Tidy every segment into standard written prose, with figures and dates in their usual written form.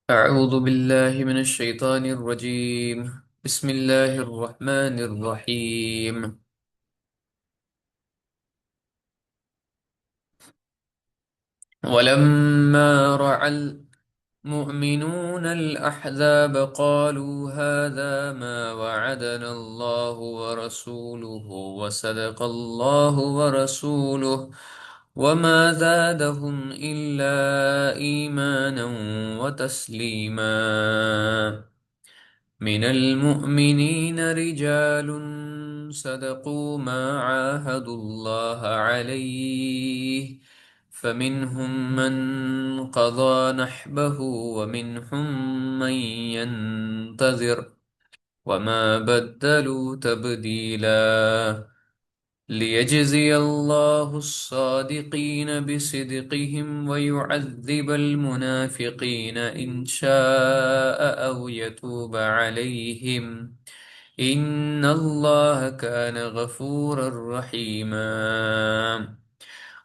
أعوذ بالله من الشيطان الرجيم. بسم الله الرحمن الرحيم. ولما رأى المؤمنون الأحزاب قالوا هذا ما وعدنا الله ورسوله وصدق الله ورسوله وما زادهم إلا إيمانا وتسليما. من المؤمنين رجال صدقوا ما عاهدوا الله عليه، فمنهم من قضى نحبه ومنهم من ينتظر وما بدلوا تبديلا. ليجزي الله الصادقين بصدقهم ويعذب المنافقين إن شاء أو يتوب عليهم، إن الله كان غفورا رحيما.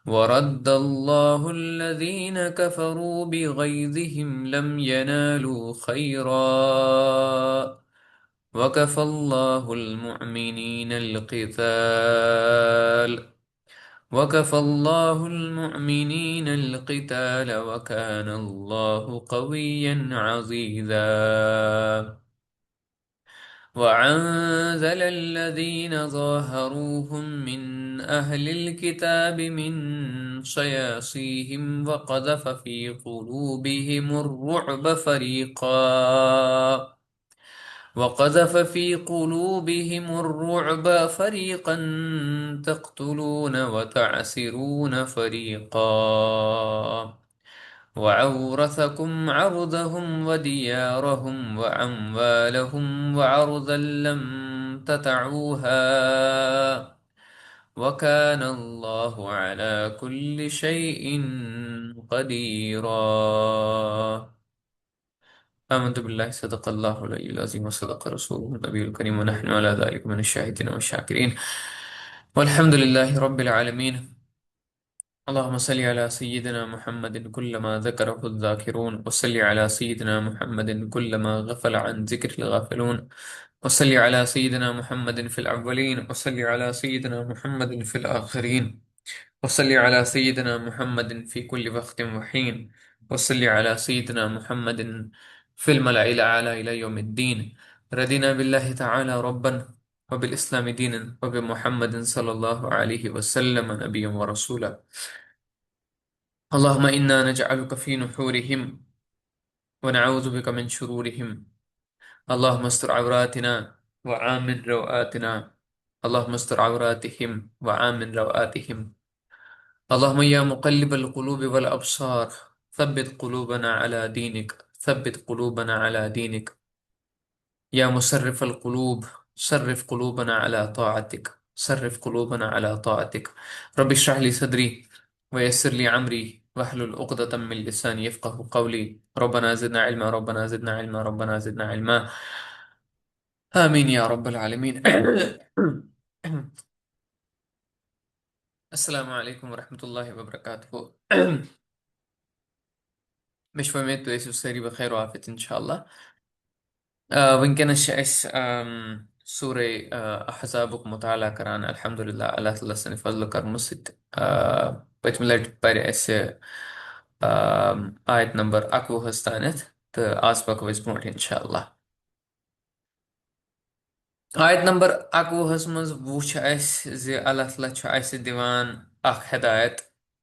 ورد الله الذين كفروا بغيظهم لم ينالوا خيرا، وكفى الله المؤمنين القتال وكان الله قويا عزيزا. وعنزل الذين ظاهروهم من أهل الكتاب من صياصيهم وقذف في قلوبهم الرعب فريقا تقتلون وتعسرون فريقا، وأورثكم عرضهم وديارهم وأموالهم وعرضا لم تطعوها، وكان الله على كل شيء قديرا. آمنت بالله صدق الله العلي العظيم وصدق رسوله النبي الكريم ونحن على ذلك من الشاهدين والشاكرين والحمد لله رب العالمين. اللهم صل على سيدنا محمد كلما ذكره الذاكرون، وصل على سيدنا محمد كلما غفل عن ذكر الغافلون، وصل على سيدنا محمد في الأولين، وصل على سيدنا محمد في الآخرين، وصل على سيدنا محمد في كل وقت وحين، وصل على سيدنا محمد في الملأ الأعلى إلى يوم الدين. رضينا بالله تعالى ربا، وبالإسلام دينا، وبمحمد صلى الله عليه وسلم نبيا ورسولا. اللهم إنا نجعلك في نحورهم ونعوذ بك من شرورهم. اللهم استر عوراتنا وآمن روآتنا. اللهم استر عوراتهم وآمن روآتهم. اللهم يا مقلب القلوب والأبصار، ثبت قلوبنا على دينك، ثبت قلوبنا على دينك. يا مسرف القلوب، صرف قلوبنا على طاعتك، صرف قلوبنا على طاعتك. رب اشرح لي صدري ويسر لي عمري واحلل عقدة من لساني يفقه قولي. ربنا زدنا علما، ربنا زدنا علما، ربنا زدنا علما. آمين يا رب العالمين. السلام عليكم ورحمة الله وبركاته. مش فهمت ايش السري بخير وعافية ان شاء الله. وإنكن أس سورة أحزابك مطالعة كران الحمد لله الله تعالى سنفضل كرمسد بتملت بري أس آية نمبر أكو هستانت آسبك وزموت إن شاء الله. آية نمبر أكو هسمز وش أس زي الله تعالى شو أس ديوان أخ هدايت.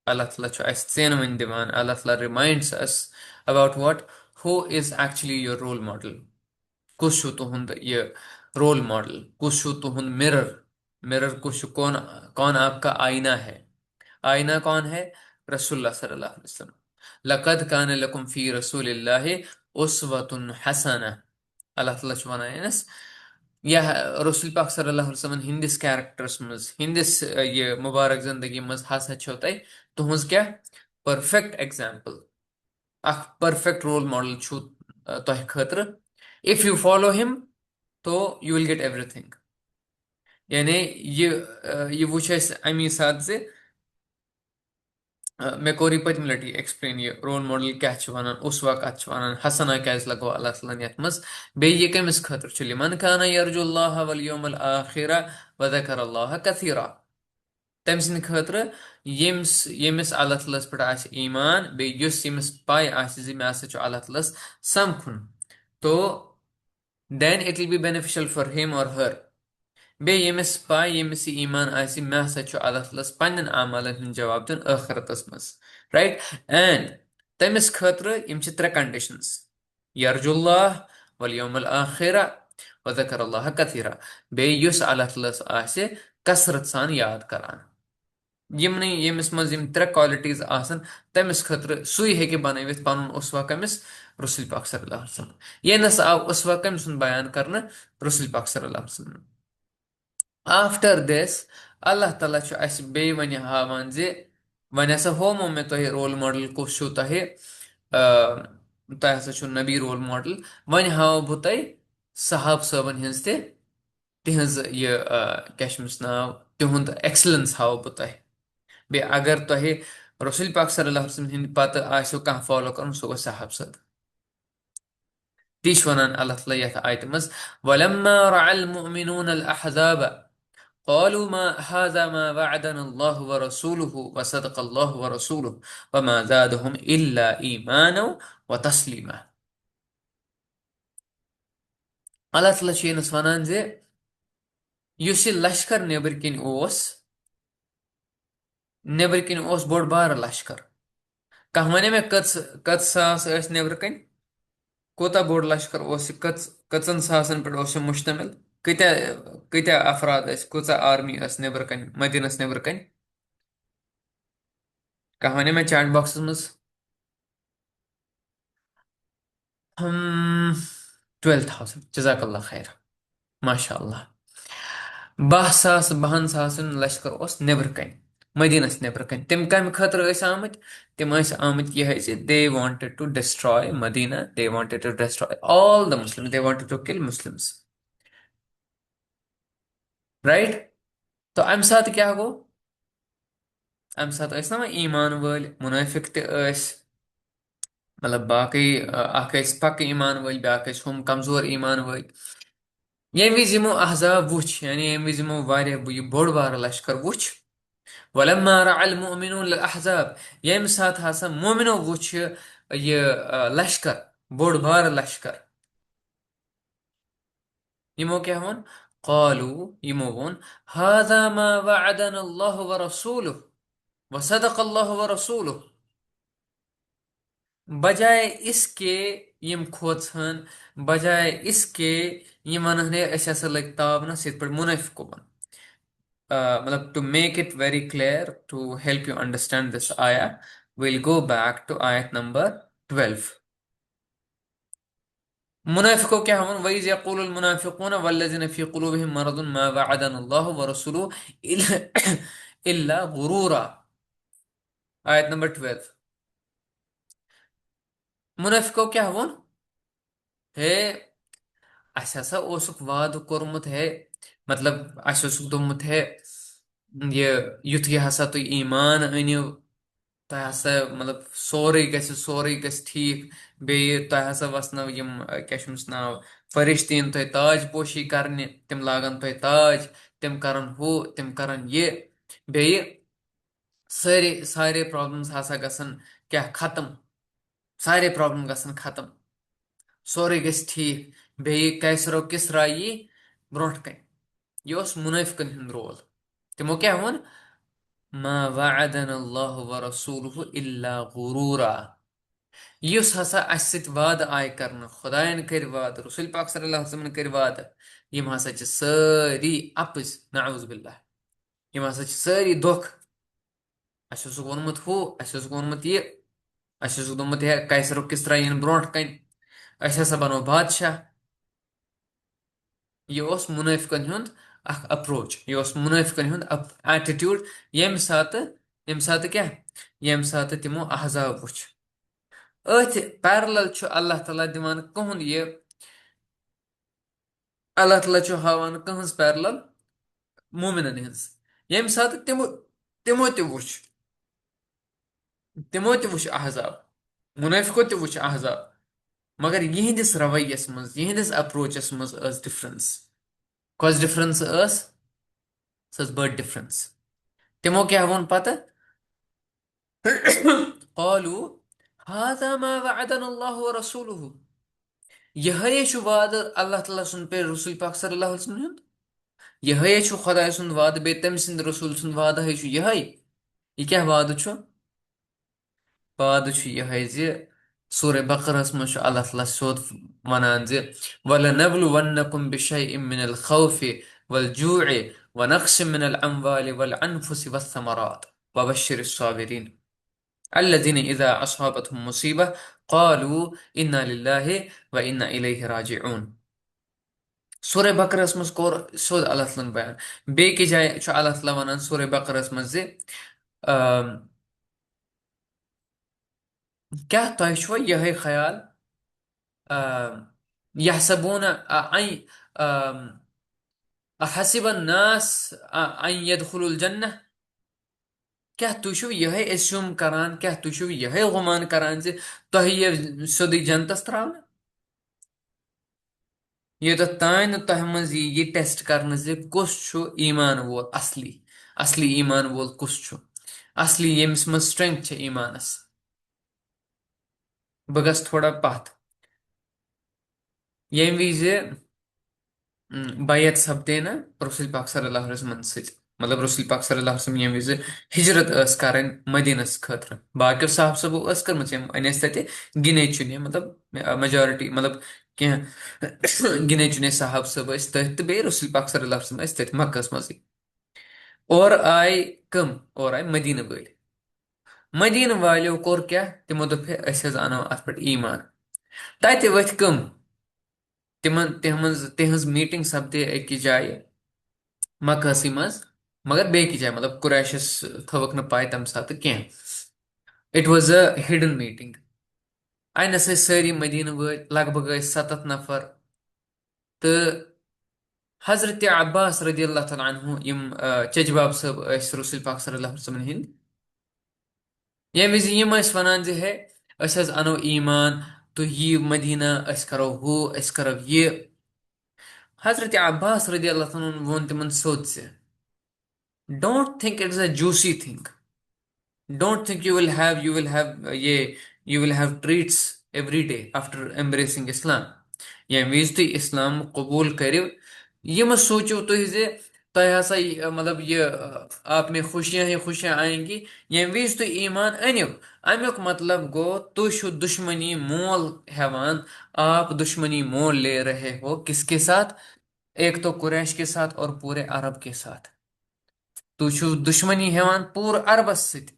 الله تعالى شو أس زين من ديوان. الله تعالى reminds us about what who is actually your role model. कुछ तुहंद ये रोल मॉडल, कुछ तुहंद मिरर, मिरर कुछ कौन कौन आपका आईना है। आईना कौन है? रसूलुल्लाह सल्लल्लाहु अलैहि वसल्लम। लक़द कान लकुम फी रसूलिल्लाहि उस्वतुन हसना। अल्लाह ताला चुवाना है नस या रसूल पाक सल्लल्लाहु अलैहि वसल्लम हिंदिस कैरेक्टर्स मज हिंदिस ये मुबारक जिंदगी मज हस होता तुहंज क्या परफेक्ट एग्जाम्पल अख परफेक्ट रोल मॉडल छु तह खतर। इफ यू फॉलो हिम तो यू विल गेट एवरीथिंग। यानी ये ये वो अमी साथ से मे कोर पतम लटि एक्सप्लेन ये रोल मॉडल क्या वन उसवा कत वन हसना क्या लगो अल्लाह ताला यथ मज बे ये कमिस खतर लिमन कान यरजुल्लाह वल यौमल आखिरा व ज़कर अल्लाह कसीरा तम सद खतर यम्स यमिस अल्लाह तआला पे ईमान बे युस यमिस पाय मे हसा अल्लाह तआला समखुन तो then it will be beneficial for him or her. बे यमिस पाय यमिस ये ईमान आसि मे हसा अल्लाह तआला पन्न अमालन हंद जवाब दिन आखरतस मज राइट एंड तमिस खतर यम त्रे कंडीशंस यरजुल्लाह वल यौमल आखिरा व ज़कर अल्लाह कथीरा बे युस अल्लाह तआला आसि कसरत सान याद करान यमन यमिस मज यम त्रे क्वालिटीज आसन तमिस खतर सुई हेके बनवित पनुन उसवा कमिस रसूल पाक सल्लल्लाहु अलैहि वसल्लम ये नस आव उसवा कम सुन बयान करना रसूल पाक सल्लल्लाहु अलैहि वसल्लम आफ्टर दिस अल्लाह ताला छु अस बे वन हावान जे वन हसा होमो में तो रोल मॉडल कुछ छु तहे तह हसा छु नबी रोल मॉडल वन हाव बु तय सहाब सबन हंस ते तिहंज ये क्या नाव तिहुंद एक्सलेंस हाव बु तय बे अगर तहे रसूल पाक सल्लल्लाहु अलैहि वसल्लम हिंद पत आसो कह फॉलो करन सो सहाब सब तीश वनान अल्लाह ताला यथ आयत मज वलम्मा रअल मुमिनून अल अहज़ाब قالوا ما هذا ما وعدنا الله ورسوله وصدق الله ورسوله وما زادهم إلا إيمانا وتسليما Allah Ta'ala छ यनस वनान जे युस ये लश्कर नेबर किन ओस नेबर किन ओस बोड़ बार लश्कर कह वने में कत सास ऐस नेबर किन कोता बोड़ लश्कर ओस कचन सासन पे ओस मुश्तमिल कत्या कत्या अफराद ऐस कोता आर्मी ऐस नेबर किन मदीनस नेबर किन कह वने में चैट बॉक्स में हम 12,000 जजाकल्ला खैर माशाअल्लाह 12,000 12,000 लश्कर उस नेबर कन मदीनस नेबर कन तम कम खतर आमत तम आमत यह they wanted to destroy Medina they wanted to destroy all the Muslims they wanted to kill Muslims right तो अम सात क्या गो अम सात ना ईमान वल मुनाफिक मतलब बाकी पक ईमान वल ब्याक हम कमजोर ईमान वल ये विज यमो अहजाब वुच यानी ये विज यमो वारिया ये बोड़ बार लश्कर वुच वलम्मा रअल मुमिनून अल अहजाब यम साथ हसा मोमिनो वुच ये लश्कर बोड़ बार लश्कर यमो क्या होन कालू यमो वोन हादा मा वअदना अल्लाह व रसूलुहु व सदक अल्लाह व रसूलुहु बजाय इसके यम खोचन बजाय इसके यम वन लग ताबनस इत पे मुनाफिको मतलब to make it very clear to help you understand this ayah we'll go back to ayat number 12 मुनाफिको क्या हम वही यक़ूलुल मुनाफिकून वल्लज़ीना फी क़ुलूबिहिम मरदुन मा वअदना अल्लाहु व रसूलुहु इल्ला इल्ला गुरूरा आयत नंबर 12 मुनाफिको क्या हम हे अस हसा ओसुक वाद कोरमुत है मतलब अस ओसुक दोमुत है ये युथ ये हसा तुम ईमान अनिव तह हसा मतलब सोरे गस ठीक बे तह हसा वसनो यम क्या नाव फरिश्तीन तह ताज पोशी करने तिम लागन तह ताज तिम करन हो तिम करन ये बे सारे प्रॉब्लम्स हसा गसन क्या खत्म सारे प्रॉब्लम गसन खत्म सोरे गस ठीक बे कैसरो किसरा ये ब्रोट कन ये मुनाफिकन हिंद रोल तिमो क्या वोन मा वअदना अल्लाहु व रसूलुहु इल्ला गुरूरा युस हसा अस वाद आय कर खुदायन कर वाद रसूल पाक सल्लल्लाहु अलैहि वसल्लम कर वाद यम हसा सारी अपज नाउज बिल्लाह यम हसा सारी दुख अस वोनमुत हु अस वोनमुत ये अस दोमुत है कैसरो किस तरह इन ब्रोट कन अस हसा बनो बादशाह ये मुनाफिकन हुंद अप्रोच ये मुनाफिकन हुंद एटीट्यूड यम सात क्या यम सात तिमो अहजाब वुच अथ पैरल अल्लाह ताला दिवान कहन ये अल्लाह ताला हावान कहज पैरल मोमिनन हज यम सात तिमो तिमो ते वुच तिमो ति वुच अहजाब, मुनाफिको ति वुच अहजाब, मगर यिहंदिस रवैयस मज, यिहंदिस अप्रोचस मज डिफरेंस। कस डिफरेंस सस बड़ डिफरेंस। तिमो क्या वोन पता? कॉलू हाजा मा वअदना अल्लाह व रसूलुहु, यह वाद अल्लाह ताला सुन पे रसूल पाक सल्लल्लाहु अलैहि वसल्लम, यह खुदा सुन वाद बे तम सिंद रसूल सुन वाद है यह। यह क्या वाद वाद यह सूर बकरस मज अल्लाह ताला सोद वनान वलनबलुवन्नकुम बिशैइन मिनल खौफि वल जूअ व नक्स मिनल अमवालि वल अनफुसि वस्समरात वबश्शिर साबिरीन الذين إذا أصابتهم مصيبة قالوا إنا لله وإنا إليه راجعون। सूर्य बकरस मज कोर सोद अल्लाह तआला बयान। बेकि जाय अल्लाह तआला वनान सूर्य बकरस मज क्या तोह छो यह ख्याल यहसबून अहसिब अन्नास अन यदखुलुल जन्नह, क्या तुम छो यह एस्यूम करान, क्या तुम छो यह गुमान करान जे तोह ये सोदी जनतस त्रावन। ये तो तान तह मज ये टेस्ट करने जे कुस छु ईमान वोल असली, असली ईमान वोल कुस छु, असली यमिस मज स्ट्रेंथ छ ईमानस। बह गस थोड़ा पथ यम विज बैत सपदे ना रसूल पाक सल्लल्लाहु अलैहि वसल्लम सत, मतलब रसूल पाक सल्लल्लाहु अलैहि वसल्लम यम विज हिजरत कर मदीनस खतर, बाकी साहब सब कर्म अनस तत गिने चुने, मतलब मेजॉरिटी, मतलब कह गिने चुने साहब सब तथ तो बे रसूल पाक सल्लल्लाहु अलैहि वसल्लम तथ मक्कस मज। और आय कम, और आय मदीन वाल, मदीन वालों कोर क्या, तिमो दोप अस अनो अत पे ईमान। तत वथ कम, तिमन तिहज मीटिंग सपदे अकिस जाय मकसी मज, मगर बेकि जाय, मतलब कुरैशस थवक न पाय तम सात कह। It was a hidden meeting. आय नस सारी मदीन वाल लगभग 7 नफर। तो हजरत अब्बास रदी अल्लाह तआला अन्हु यम चजबाब सब रसूल पाक सल्लल्लाहु अलैहि वसल्लम हिंद, ये विज यम वनान जे है अस अनो ईमान, तो ये मदीना अस करो हु अस करो ये। हजरत अब्बास रदी अल्लाह तआला वोन तिमन सोच से, don't think it is a juicy thing, don't think you will have ये you will have treats every day after embracing Islam। ये वीज तुम इस्लाम कबूल करो, ये मत सोचो तुम जे तह हसा मतलब ये आप में खुशियां ही खुशियां आएंगी। ये वीज तुम ईमान अनिव, अमुक मतलब गो तुह दुश्मनी मोल हेवान, आप दुश्मनी मोल ले रहे हो किसके साथ? एक तो कुरैश के साथ और पूरे अरब के साथ। तुह दुश्मनी हेवान पूरे अरबस सत।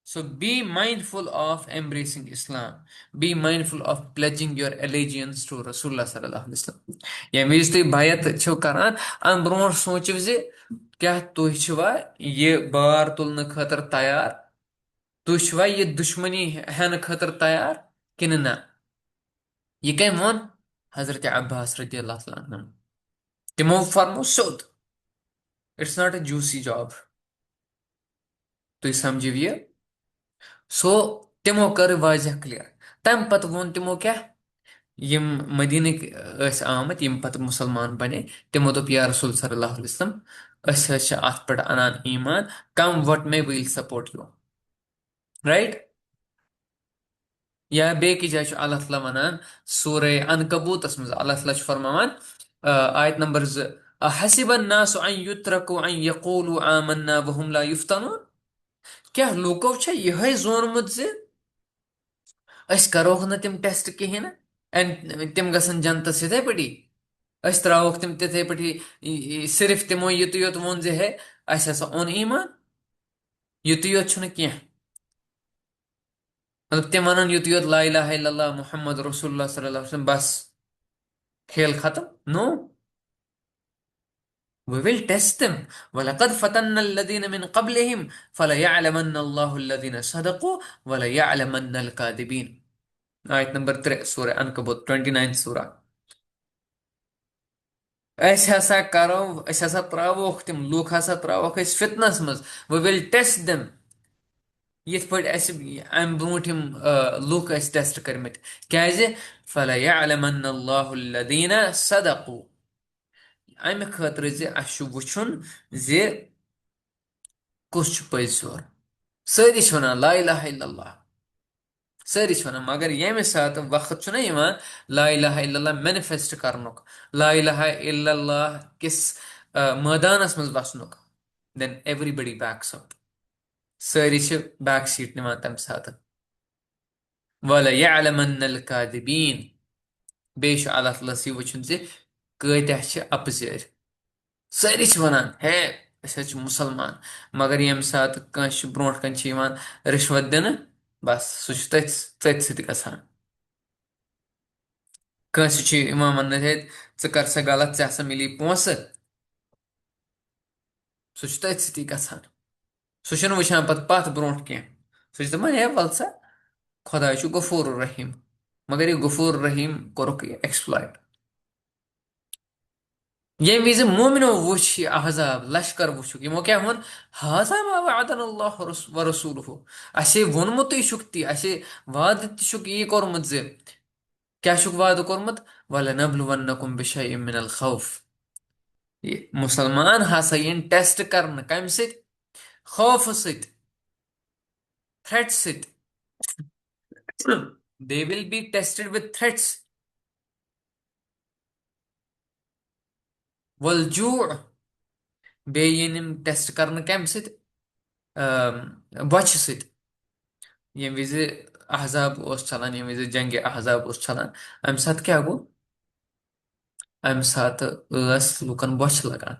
So be mindful of embracing Islam. Be mindful of pledging your allegiance to Rasulullah sallallahu alaihi wasallam। ये वीज तुम bayat छो करान, अन ब्रोट सोचो जे क्या तुह छवा ये बार तुलने खतर तैयार, तुह छवा ये दुश्मनी हेन खतर तैयार किन ना। ये कम वोन हजरत अब्बास रदी अल्लाह तआला अन्हु, तिमो फरमो सोद it's not a juicy job. तुम समझिव ये। सो तिमो कर वाजह क्लियर। तम पत वोन तिमो क्या, यम मदीनक आमत यम पत मुसलमान बने, तिमो दोप या रसूल सल्लल्लाहु अलैहि वसल्लम अस अत पे अनान ईमान, come what may will support you, right. या बेकि जाय अल्लाह तआला वनान सूरे अनकबूतस मज अल्लाह तआला फरमान आयत नंबर 2, अहसिब अन्नास अन युत्रकु अन यकूलु आमन्ना वहुम ला युफ्तनून, क्या लोको छ यह जोनमुत जे अस करोह न तिम टेस्ट कहें एंड तिम गसन जनतस इथे पटी, अस त्रावोक तिम तिथे पटी सिर्फ तिमो युत योत वोन जे है अस हसा ओन ईमान, युत योत छुन कह, मतलब तिम वनन युत योत ला इलाहा इल्लल्लाह मुहम्मद रसूलुल्लाह सल्लल्लाहु अलैहि वसल्लम बस, खेल खत्म। No, we will test them। ولقد فتنا الذين من قبلهم فليعلمن الله الذين صدقوا وليعلمن الكاذبين। आयत नंबर 3 सूरह अनकबूत 29 सूरह। अस हसा करो, अस हसा त्रावोक तिम लूक हसा त्रावोक अस फितनस मज, वी विल टेस्ट देम। یِتھ پٲٹھۍ اَسہِ اَمہِ برونٛٹھ یِم لُکھ ٲسۍ ٹیسٹ کٔرمٕتۍ کیازِ فَلَيَعْلَمَنَّ اللَّهُ الَّذِينَ صَدَقُوا اَمہِ خٲطرٕ زِ اَسہِ چھُ وٕچھُن زِ کُس چھُ پٔزۍ یور سٲری چھِ وَنان لا اِلہَ اِلَّا اللہ سٲری چھِ وَنان مگر ییٚمہِ ساتہٕ وقت چھُنہ یِوان لا اِلہَ اِلَّا اللہ مینِفیسٹ کَرنُک لا اِلہَ اِلَّا اللہ کِس مٲدانَس منٛز وَسنُک دٮ۪ن ایوری بڈی بیکس اَپ سٲری چھِ بیک سیٖٹ نِوان تَمہِ ساتہٕ وَلَيَعْلَمَنَّ الْكَاذِبِينَ بیٚیہِ چھُ اللہ تعالیٰ ہَس یہِ وٕچھُن زِ کۭتیاہ چھِ اَپزٲرۍ سٲری چھِ وَنان ہے أسۍ حظ چھِ مُسلمان مگر ییٚمہِ ساتہٕ کٲنٛسہِ چھُ برونٛٹھ کَنۍ چھِ یِوان رِشوت دِنہٕ بَس سُہ چھُ تٔتھۍ سۭتۍ گژھان کٲنٛسہِ چھُ یِوان وَننہٕ ہے ژٕ کر سا غلط ژےٚ ہسا مِلی پونٛسہٕ سُہ چھُ تٔتھۍ سۭتی گژھان سُہ چھُنہٕ وٕچھان پَتھ برونٛٹھ کینٛہہ سُہ چھُ دَپان ہے وَل سا خۄداے چھُ غفوٗر رحیٖم مگر یہِ غفوٗر رحیٖم کوٚرُکھ یہِ ایٚکٕسپلایِٹ ییٚمہِ وِزِ مومنو وٕچھ یہِ احزاب لشکر وٕچھُکھ یِمو کیٛاہ ووٚن ہذا ما وعدنا اللہ ورسوٗلہ اَسے ووٚنمُتٕے چھُکھ تی اَسے وعدٕ تہِ چھُکھ یی کوٚرمُت زِ کیٛاہ چھُکھ وعدٕ کوٚرمُت وَلَنَبلُوَنَّکُم بِشَیءٍ مِنَ الخوف یہِ مُسلمان ہسا یِن ٹیسٹ کرنہٕ کَمہِ سۭتۍ خوفہٕ سۭتۍ تھریٹ سۭتۍ they will be tested with threats وَالجوٗع بیٚیہِ یِن یِم ٹیسٹ کرنہٕ کَمہِ سۭتۍ بۄچھِ سۭتۍ ییٚمہِ وِزِ احزاب اوس چلان ییٚمہِ وِزِ جنگہِ احزاب اوس چلان اَمہِ ساتہٕ کیٛاہ گوٚو اَمہِ ساتہٕ ٲس لُکن بۄچھِ لگان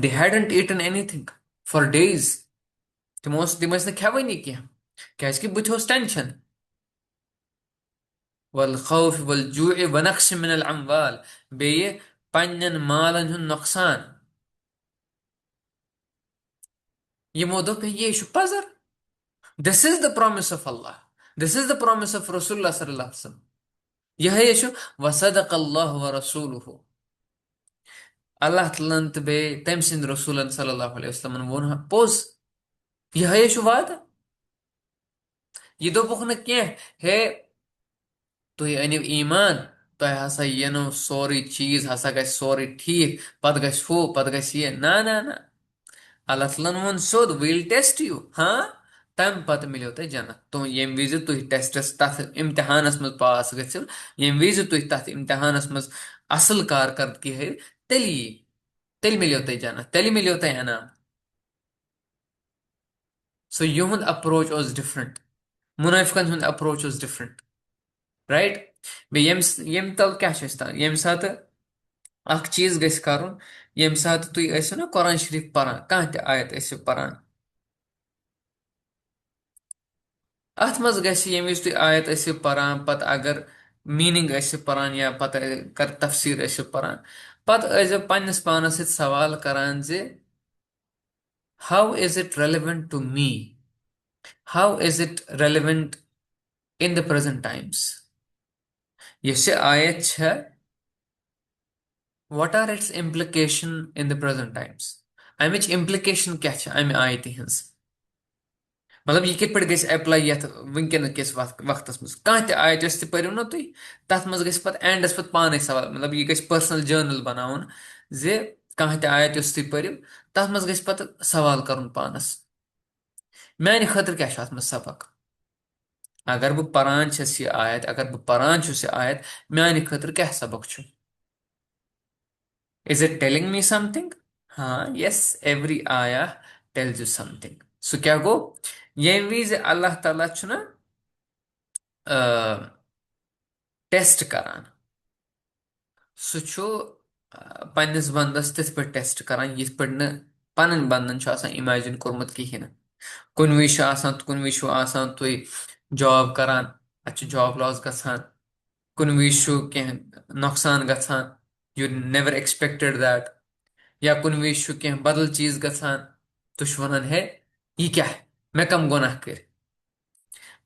they hadn't eaten anything for days تِم ٲسۍ نہٕ کھٮ۪وٲنی کینٛہہ کیازِ کہِ بٕتھِ اوس ٹینشن والخوف والجوع ونقص من الاموال بیٚیہِ پننٮ۪ن مالن ہُنٛد نۄقصان یِمو دوٚپ یے چھُ پزر دِس از د پرامِس of Allah this is the پرامِس of رسول اللہ صلی اللہ علیہ وسلم یِہے چھُ وصدق اللہ ورسوٗلہ اللہ تعالیٰ ہن تہٕ بیٚیہِ تٔمۍ سٕنٛدۍ رسوٗلن صلی اللہ علیہ وسلمن ووٚن پوٚز یِہے چھُ وعدٕ یہِ دوٚپُکھ نہٕ کینٛہہ ہے تُہۍ أنِو ایٖمان تۄہہِ ہسا یِنو سورُے چیٖز ہسا گژھِ سورُے ٹھیٖک پتہٕ گژھِ ہُہ پتہٕ گژھِ یہِ نہ نہ نہ اللہ تعالیٰ ہن ووٚن سیوٚد وِل ٹیسٹ یوٗ ہاں تمہِ پتہٕ مِلیو تۄہہِ جنت ییٚمہِ وِزِ تُہۍ ٹیسٹس تتھ امتحانس منٛز پاس گٔژھِو ییٚمہِ وِزِ تُہۍ تتھ امتحانس منٛز اصل کارکردگی ہٲیِو تیٚلہِ مِلیو تۄہہِ جنت تیٚلہِ مِلیو تۄہہِ انعام سو یِہُنٛد اپروچ اوس ڈفرنٹ مُنٲفقن ہُنٛد اپروچ اوس ڈفرنٹ رایٹ بیٚیہِ ییٚمہِ تل کیٛاہ چھُ أسۍ ییٚمہِ ساتہٕ اکھ چیٖز گژھِ کرُن ییٚمہِ ساتہٕ تُہۍ ٲسِو نا قرآن شریٖف پران کانٛہہ تہِ آیت ٲسِو پران اتھ منٛز گژھِ ییٚمہِ وِزِ تُہۍ آیت ٲسِو پران پتہٕ اگر میٖنِنگ ٲسِو پران یا پتہٕ کر تفسیٖر ٲسِو پران پتہٕ ٲسۍزیو پننِس پانس سۭتۍ سوال کران زِ how is it relevant to me how is it relevant in the present times یۄس یہِ آیت چھےٚ what are its implication in the present times امِچ امپلِکیشن کیٛاہ چھِ امہِ آیتہِ ہٕنٛز مطلب یہِ کِتھ پٲٹھۍ گژھِ ایپلاے یتھ وٕنکیٚن کِس وقتس منٛز کانٛہہ تہِ آیت یۄس تہِ پٔرِو نا تُہۍ تتھ منٛز گژھِ پتہٕ اینڈس پتہٕ پانے سوال مطلب یہِ گژھِ پٔرسنل جٲرنل بناوُن زِ کانٛہہ تہِ آیت یۄس تُہۍ پٔرِو تتھ منٛز گژھِ پتہٕ سوال کرُن پانس میانہِ خٲطرٕ کیٛاہ چھُ اتھ منٛز سبق اگر بہٕ پران چھس یہِ آیت اگر بہٕ پران چھُس یہِ آیت میانہِ خٲطرٕ کیٛاہ سبق چھُ is it telling me something ہاں یس ایوری آیا ٹیلز یوٗ سمتھنگ سُہ کیٛاہ گوٚو ییٚمہِ وِزِ اللہ تعالیٰ چھُنہ ٹیسٹ کران سُہ چھُ پننِس بنٛدس تِتھ پٲٹھۍ ٹیسٹ کران یِتھ پٲٹھۍ نہٕ پنٕنۍ بنٛدن چھُ آسان اِمیجِن کوٚرمُت کِہینۍ نہٕ کُنہِ وِزِ چھُ آسان کُنہِ وِزِ چھُ آسان تُہۍ جاب کران اتہِ چھُ جاب لاس گژھان کُنہِ وِزِ چھُ کینٛہہ نۄقصان گژھان یوٗ نیور ایٚکسپیکٹِڈ دیٹ یا کُنہِ وِزِ چھُ کینٛہہ بدل چیٖز گژھان تُہۍ چھِو ونان ہے یہِ کیٛاہ مےٚ کم گۄناہ کٔرۍ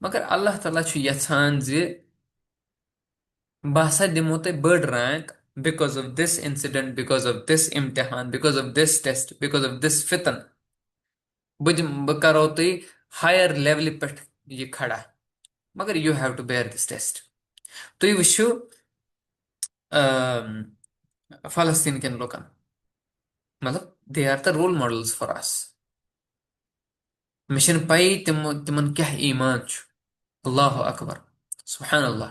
مگر اللہ تعالیٰ چھُ یژھان زِ بہٕ ہسا دِمو تۄہہِ بٔڑ rank because of this incident because of this امتحان because of this test because of this فِتن بہٕ کرو تۄہہِ हायर लेवल पे ये खड़ा, मगर you have to bear this test. तुम वो फलस्तीन कन लुकन, मतलब they are the role models for us. मे पई तिमन क्या ईमान छु। अल्लाह अकबर, सुबहान अल्लाह,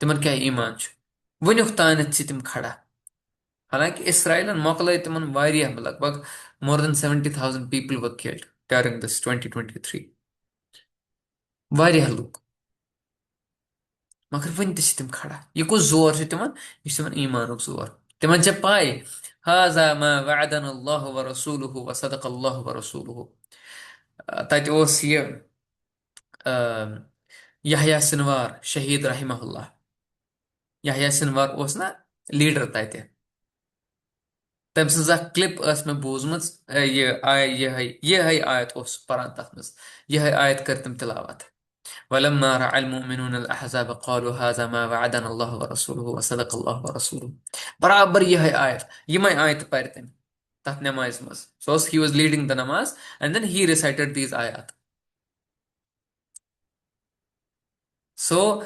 तिमन क्या ईमान छु। वनुक तानत तिम खड़ा। हालांकि इसराइलन मोकल तिमन वारिया, लगभग more than 70,000 people were killed during this 2023। वारिया लुक, मगर वन तिम खड़ा। यह कुछ जोर छ तिमन, यह तिमन ईमानुक जोर। तिमन छ पाए हाजा मा वअदन अल्लाह व रसूलुहु व सदक अल्लाह व रसूलुहु। तत ओस ये यहया सिनवार शहीद रहिमहुल्लाह। यहया सिनवार ओस ना लीडर तत। तम सज क्लिप मे बोजम, यह आयत ओस पान तथ मज, यह आयत कर तम तिलावत। वलम्मा रअल मुमिनून अल अहज़ाब क़ालू हाज़ा मा वअदना अल्लाहु व रसूलुहु व सदक़ अल्लाहु व रसूलुहु। बराबर यह आयत, यम आयत पर तम तथ नमाज मज। So he was leading the namaz and then he recited these ayat. So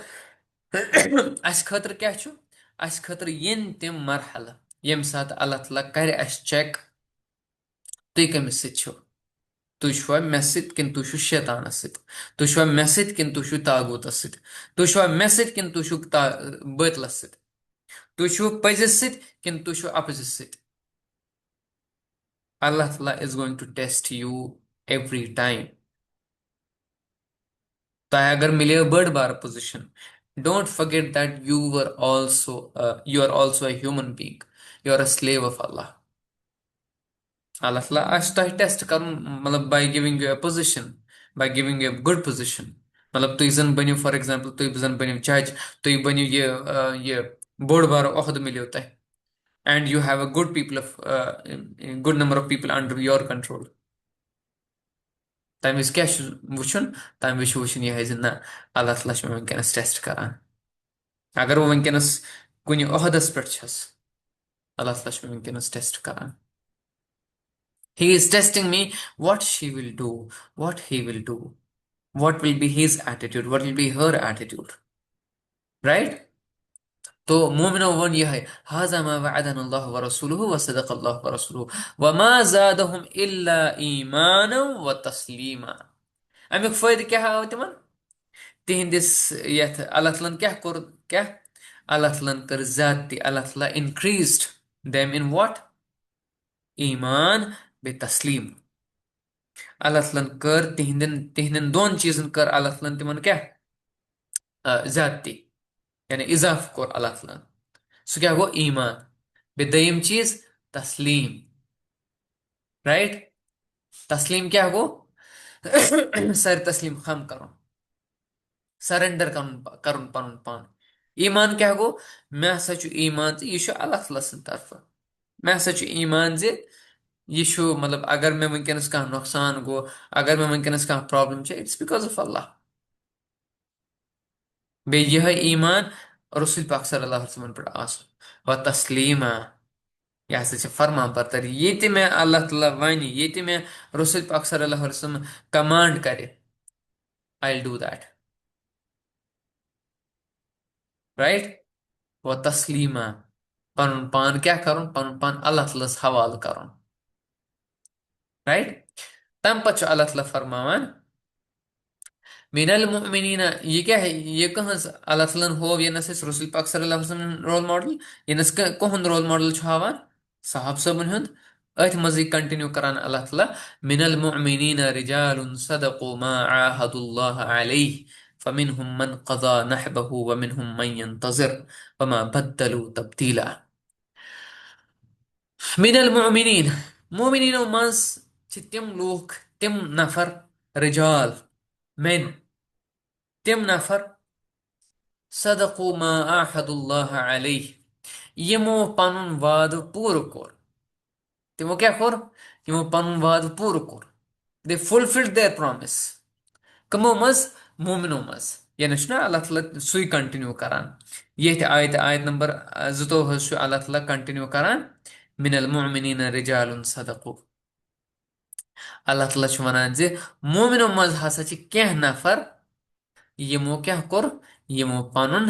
अस खतर क्या छु, अस खतर यन तम मरहल यम सात अल्लाह ताला कर अस चेक, तुम कमिस सत छो। तुम छुआ मे सत किन तुम छु शैतानस सत। तुम छुआ मे सत किन तुम छु तागूतस सत। तुम छुआ मे सत किन तुम छु बातिलस सत। तुम छु पजिस सत किन तुम छु अपजिस सत। Allah Ta'ala is going to test you every time. तो अगर मिले बड़ बार position, don't forget that you are also a human being. You are a slave of Allah. Allah Ta'ala आज तो टेस्ट कर, मतलब by giving you a position, by giving you a good position। मतलब तुम जन बनियो फॉर एग्जांपल, तुम जन बनियो जज, तुम बनियो ये बड़ बार ओहद मिलियो तय, and you have a good number of people under your control। तम क्या वुन, तम वि वुन यह ना अल्लाह ताला वनकस टेस्ट करान। अगर वो वनकस कुन ओहदस पे अल्लाह ताला वनकस टेस्ट करान। He is testing me, what she will do, what he will do, what will be his attitude, what will be her attitude, right? तो मोमिनो वन यह है हाजा मा वअदना अल्लाह व रसूलुहु व सदक़ अल्लाह व रसूलुहु व मा ज़ादहुम इल्ला ईमाना व तस्लीमा। अमुक फायदे क्या आव तिमन तिहंदिस यथ अल्लाह तआला क्या कोर, क्या अल्लाह तआला कर ज्यादती, अल्लाह तआला increased them in what? ईमान बे तस्लीम। अल्लाह तआला कर तिहंदन तिहंदन दोन चीजन कर अल्लाह तआला तिमन क्या ज्यादती, यानी इजाफ कोर अल्लाह तआला। सो क्या गो ईमान, बे दयम चीज तस्लीम, राइट? तस्लीम क्या गो सर तस्लीम खम करो, सरेंडर कर पन पान। ईमान क्या गो, मे हसा ईमान यह अल्लाह ताला सद तरफ। मे हसा ईमान यह मतलब अगर मे वनकस कह नुकसान गो, अगर मे वनकस कह प्रॉब्लम इट्स बिकॉज ऑफ अल्लाह। बे यह ईमान रसूल पाक सल्लल्लाहु अलैहि वसल्लम पे व तस्लीमा, यह हसा फरमा बरदारी। ये मे अल्लाह ताला वन, ये मे रसूल पाक सल्लल्लाहु अलैहि वसल्लम कमांड करे, I will do that, right? व तस्लीमा, पन पान क्या करुन, पन पान अल्लाह तआलस हवाल करुन, राइट? तम पच अल्लाह ताला फरमावन मिनल मुमिनीना, ये क्या है, ये कहाँ से अल्लाह ताला हो, ये नस रसूल पाक सल्लल्लाहु अलैहि वसल्लम रोल मॉडल, ये नस कोहन रोल मॉडल छावान साहब सबन हुंद। अथ मजी कंटिन्यू करान अल्लाह ताला मिनल मुमिनीना रिजालुन सदकु मा आहदुल्लाह अलैहि फमिनहुम मन क़ज़ा नहबहु व मिनहुम मन यंतज़िर वमा बद्दलू तब्दीला। मिनल मुमिनीन, मुमिनीनो मज तिम लूख, तिम नफर, रिजाल मेन, तिम नफर सदकु मा आहदुल्लाह अलैह, यमो पनुन वाद पूर कोर। तिमो क्या कोर, यमो पनुन वाद पूर कोर। They fulfilled their promise. कमो मज, मोमिनो मज। यानी ना अल्लाह ताला सुई कंटिन्यू करान। ये आयत आयत नंबर जुतो अल्लाह ताला कंटिन्यू करान मिनल मुमिनीन रिजालुन सदकु। अल्लाह ताला छ वनान जे मोमिनो मज हसा छ कह नफर यमो क्या कोर यमो पनुन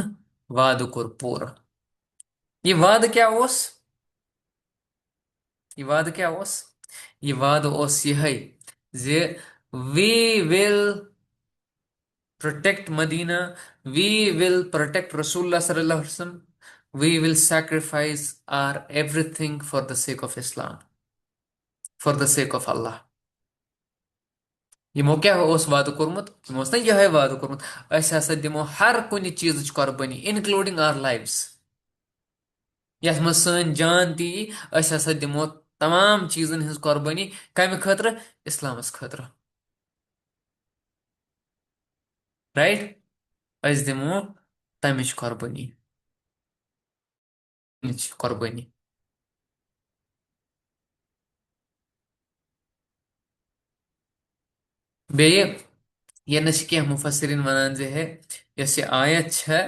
वाद कोर पूरा। ये वाद क्या ओस? ये वाद क्या ओस? ये वाद ओस यह जे we will protect Medina, we will protect Rasulullah sallallahu alaihi wasallam, we will sacrifice our everything for the sake of Islam, for the sake of Allah. यमो क्या ओस वाद कोरमुत यमो ओस ना यह वाद कोरमुत अस हसा दिमो हर कुन चीज कुर्बानी इंक्लूडिंग आवर लाइव्स यथ मज सन जान ती अस हसा दिमो तमाम चीजन हज कुर्बानी कम खतर इस्लामस खतर राइट अस दिमो तमिच कुर्बानी कुर्बानी बेये ये नश कह मुफसरिन वनान जे है यस ये आयत छ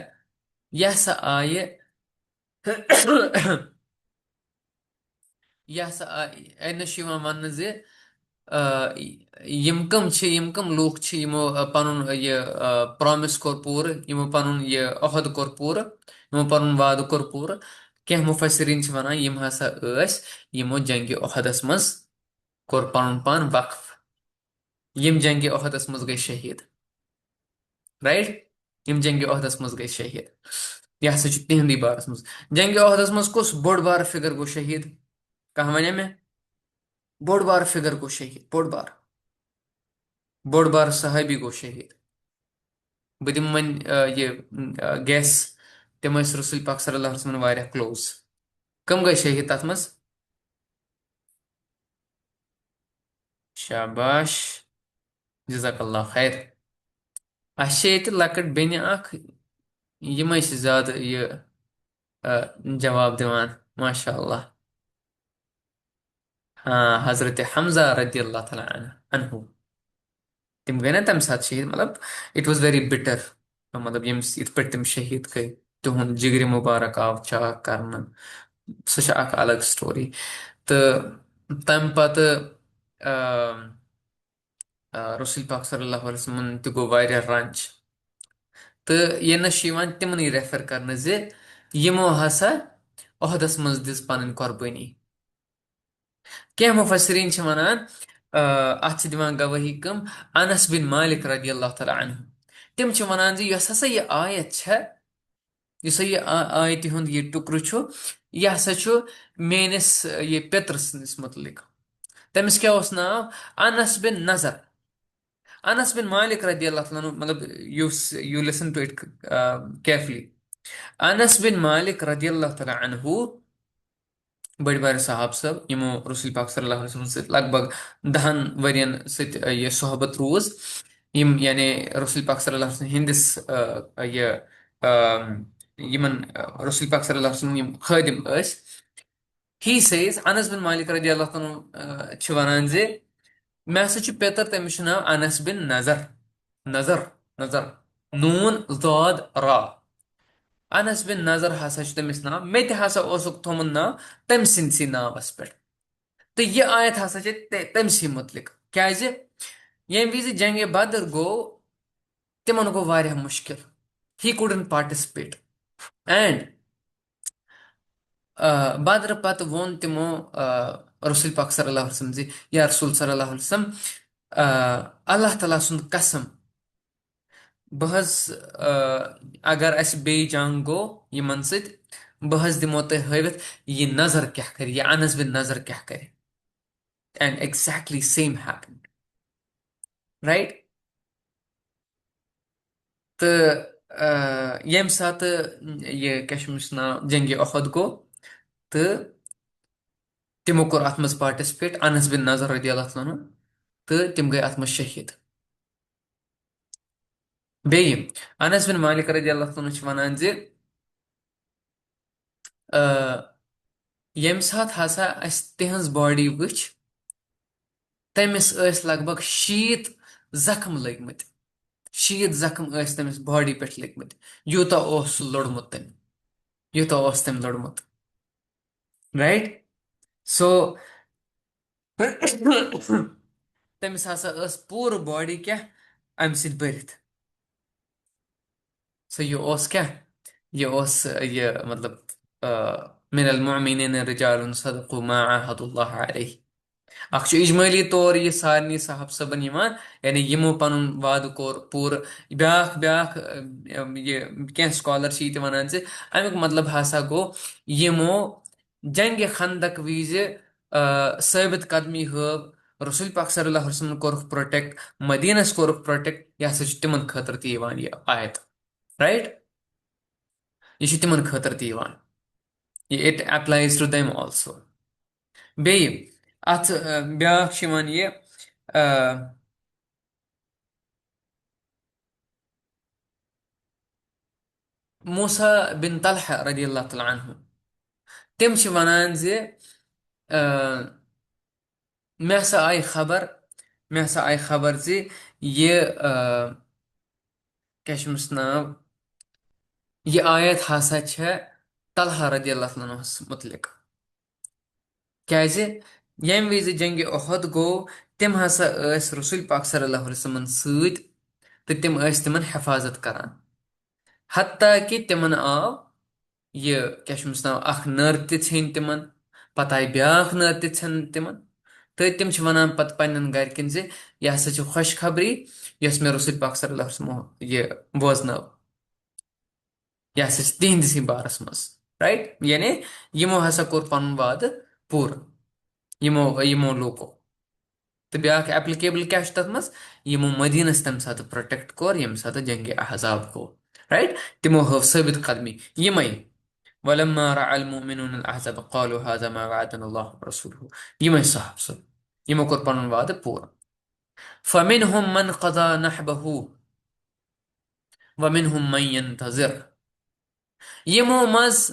यह सा आय यह सा नश वन जे यम कम छ यम कम लूख छ यमो पनुन ये प्रॉमिस कोर पूर यमो पनुन ये अहद कोर पूर यमो पनुन वाद कोर पूर कह मुफसरिन छ वनान यम हसा अस यमो जंग अहदस मज कोर पनुन पान वक्फ यम जंग अहदस मज गई शहीद राइट यम जंग अहदस मज गई शहीद यह हसा तिहंदी बारस मज जंग अहदस मज कुस बोड़ बार फिगर गो शहीद कह वन मे बोड़ बार फिगर गो शहीद बोड़ बार सहाबी गो शहीद बह दिम वन ये गैस तम रसूल पाक सल्लल्लाहु अलैहि वसल्लम वारिया क्लोज कम गई शहीद तथ मज शाबाश जज़ाकल्लाह खैर अस लकट बेन अख यम ज्यादा ये जवाब दिवान माशा अल्लाह हाँ हजरत हमजा रदी अल्लाह तआला अन्हु तिम गए ना तम साथ शहीद मतलब इट वाज वेरी बिटर मतलब यम इत पे तिम शहीद गए तुहद जिगर मुबारक आव चाक कर सह अलग स्टोरी तो तम पत रसूल पाक सल्लल्लाहु अलैहि वसल्लम तह गो वारिया रंज तो ये नश तिमन रेफर कर जे यमो हसा अहदस मज दिस पन कुर्बानी क्या मुफसरीन छ वनान अत दिवान गवाही कम अनस बिन मालिक रदी अल्लाह तआला अन्हु तिम छ वनान जे यस हसा ये आयत छ युस ये आयत हुंद ये टुकर छु यह हसा छु मेनिस ये पेत्र सन्दस मुतलिक तमिस क्या ओस नाव अनस बिन नजर अनस बिन मालिक रदी अल्लाह तआला अन्हु मतलब you listen to it carefully Anas bin Malik रदी अल्लाह तआला अन्हु बड़ बार साहब सब यमो रसूल पाक सल्लल्लाहु अलैहि वसल्लम सत लगभग 10 वरियन सत ये सोहबत रोज यम यानी रसूल पाक सल्लल्लाहु अलैहि वसल्लम हिंदिस ये यमन रसूल पाक सल्लल्लाहु अलैहि वसल्लम यम खादिम अस ही सेज अनस बिन मालिक रदियल्लाहु तआला छ वनान जे मे हसा छ पेतर तमिस नाव अनस बिन नजर नजर नजर नून ज़ाद रा अनस बिन नजर हसा छ तमिस नाव मे ते हसा ओसुक थोमन नाव तम सिंदसी नावस पे तो ये आयत हसा छ तमसी मुतलिक क्या ये विज जंग बदर गो तिमन गो वारिया मुश्किल ही कुडन पार्टिसिपेट एंड बदर पत वोन तिमो रसूल पाक सल्लल्लाहु अलैहि वसल्लम जी या रसूल सल्लल्लाहु अलैहि वसल्लम अल्लाह ताला सुंद कसम बहस अगर अस बे जंग गो यमन सत बहस दिमो तह हवित ये नजर क्या कर ये अनस बिन नजर क्या कर and exactly same happened right तो यम सात ये क्या नाव जंग अहद गो तो तिमो कोर अत मज पार्टिसिपेट अनस बिन नजर रदी अल्लाह तआला अन्हु तो तिम गए अत मज शहीद बेय अनस बिन मालिक रदी अल्लाह तआला अन्हु वनान जे यम सात हसा अस तिहंज बॉडी वुच तमिस लगभग 60 जख्म लगमत 60 जख्म तमिस बॉडी पे लगमत यूता लोड़मुत तम यूता तम लोड़मुत राइट सो तमिस हसा पूर बॉडी क्या अम सित भरित सो ये ओस क्या ये ओस ये मतलब मिनल मुमिनीन रिजालुन सदक़ु मा आहदुल्लाह अलैह अख इजमाली तौर ये सारनी साहब सबन यिवान यानी यमो पनुन वाद कोर पूर ब्याख ब्याख ये क्या स्कॉलर वनान से अमुक मतलब हसा गो यमो जंग खंदक विज साबित कदमी हव रसूल पाक सल्लल्लाहु अलैहि वसल्लम कोरख प्रोटेक्ट मदीनस कोरख प्रोटेक्ट यह हसा तिमन खतर तीवान ये आयत राइट ये तिमन खतर तीवान ये it applies to them also बेय अथ ब्याख ये मूसा बिन तलहा रदी अल्लाह तआला अन्हु तम वनान जे मे हसा आई खबर मे हसा आई खबर जे ये क्या नाव ये आयत हसा तलहा रदी अल्लाह तआला अन्हुस मुतलिक क्या यम विज जंग अहद गो तम हसा रसूल पाक सल्लल्लाहु अलैहि वसल्लम सत तो तम तिमन हिफाजत करान हत्ता कि तिमन आव ये क्या नाव अख नर इन तिमन पत आई ब्याख नर इन तिमन तो तम वनान पत पन्न गरकन जे यह हसा खुशखबरी यस मे रसूल पाक सल्लल्लाहु अलैहि वसल्लम ये बोजन यह हसा तिहंदिस बारस मज राइट यानी यमो हसा कोर पन वाद पूर यमो यमो लोको तो ब्याक एप्लीकेबल क्या तथ मज यमो मदीनस तम सात प्रोटेक्ट कोर यम सात जंग अहजाब को राइट तिमो हव साबित कदमी यमई वलम्मा रअल मुमिनून अल अहज़ाब क़ालू हाज़ा मा वअदना अल्लाहु व रसूलुहु यमई साहब सब यमो कोर पन वाद पूर फमिनहुम मन क़ज़ा नहबहु वमिनहुम मन यंतज़िर यमो मज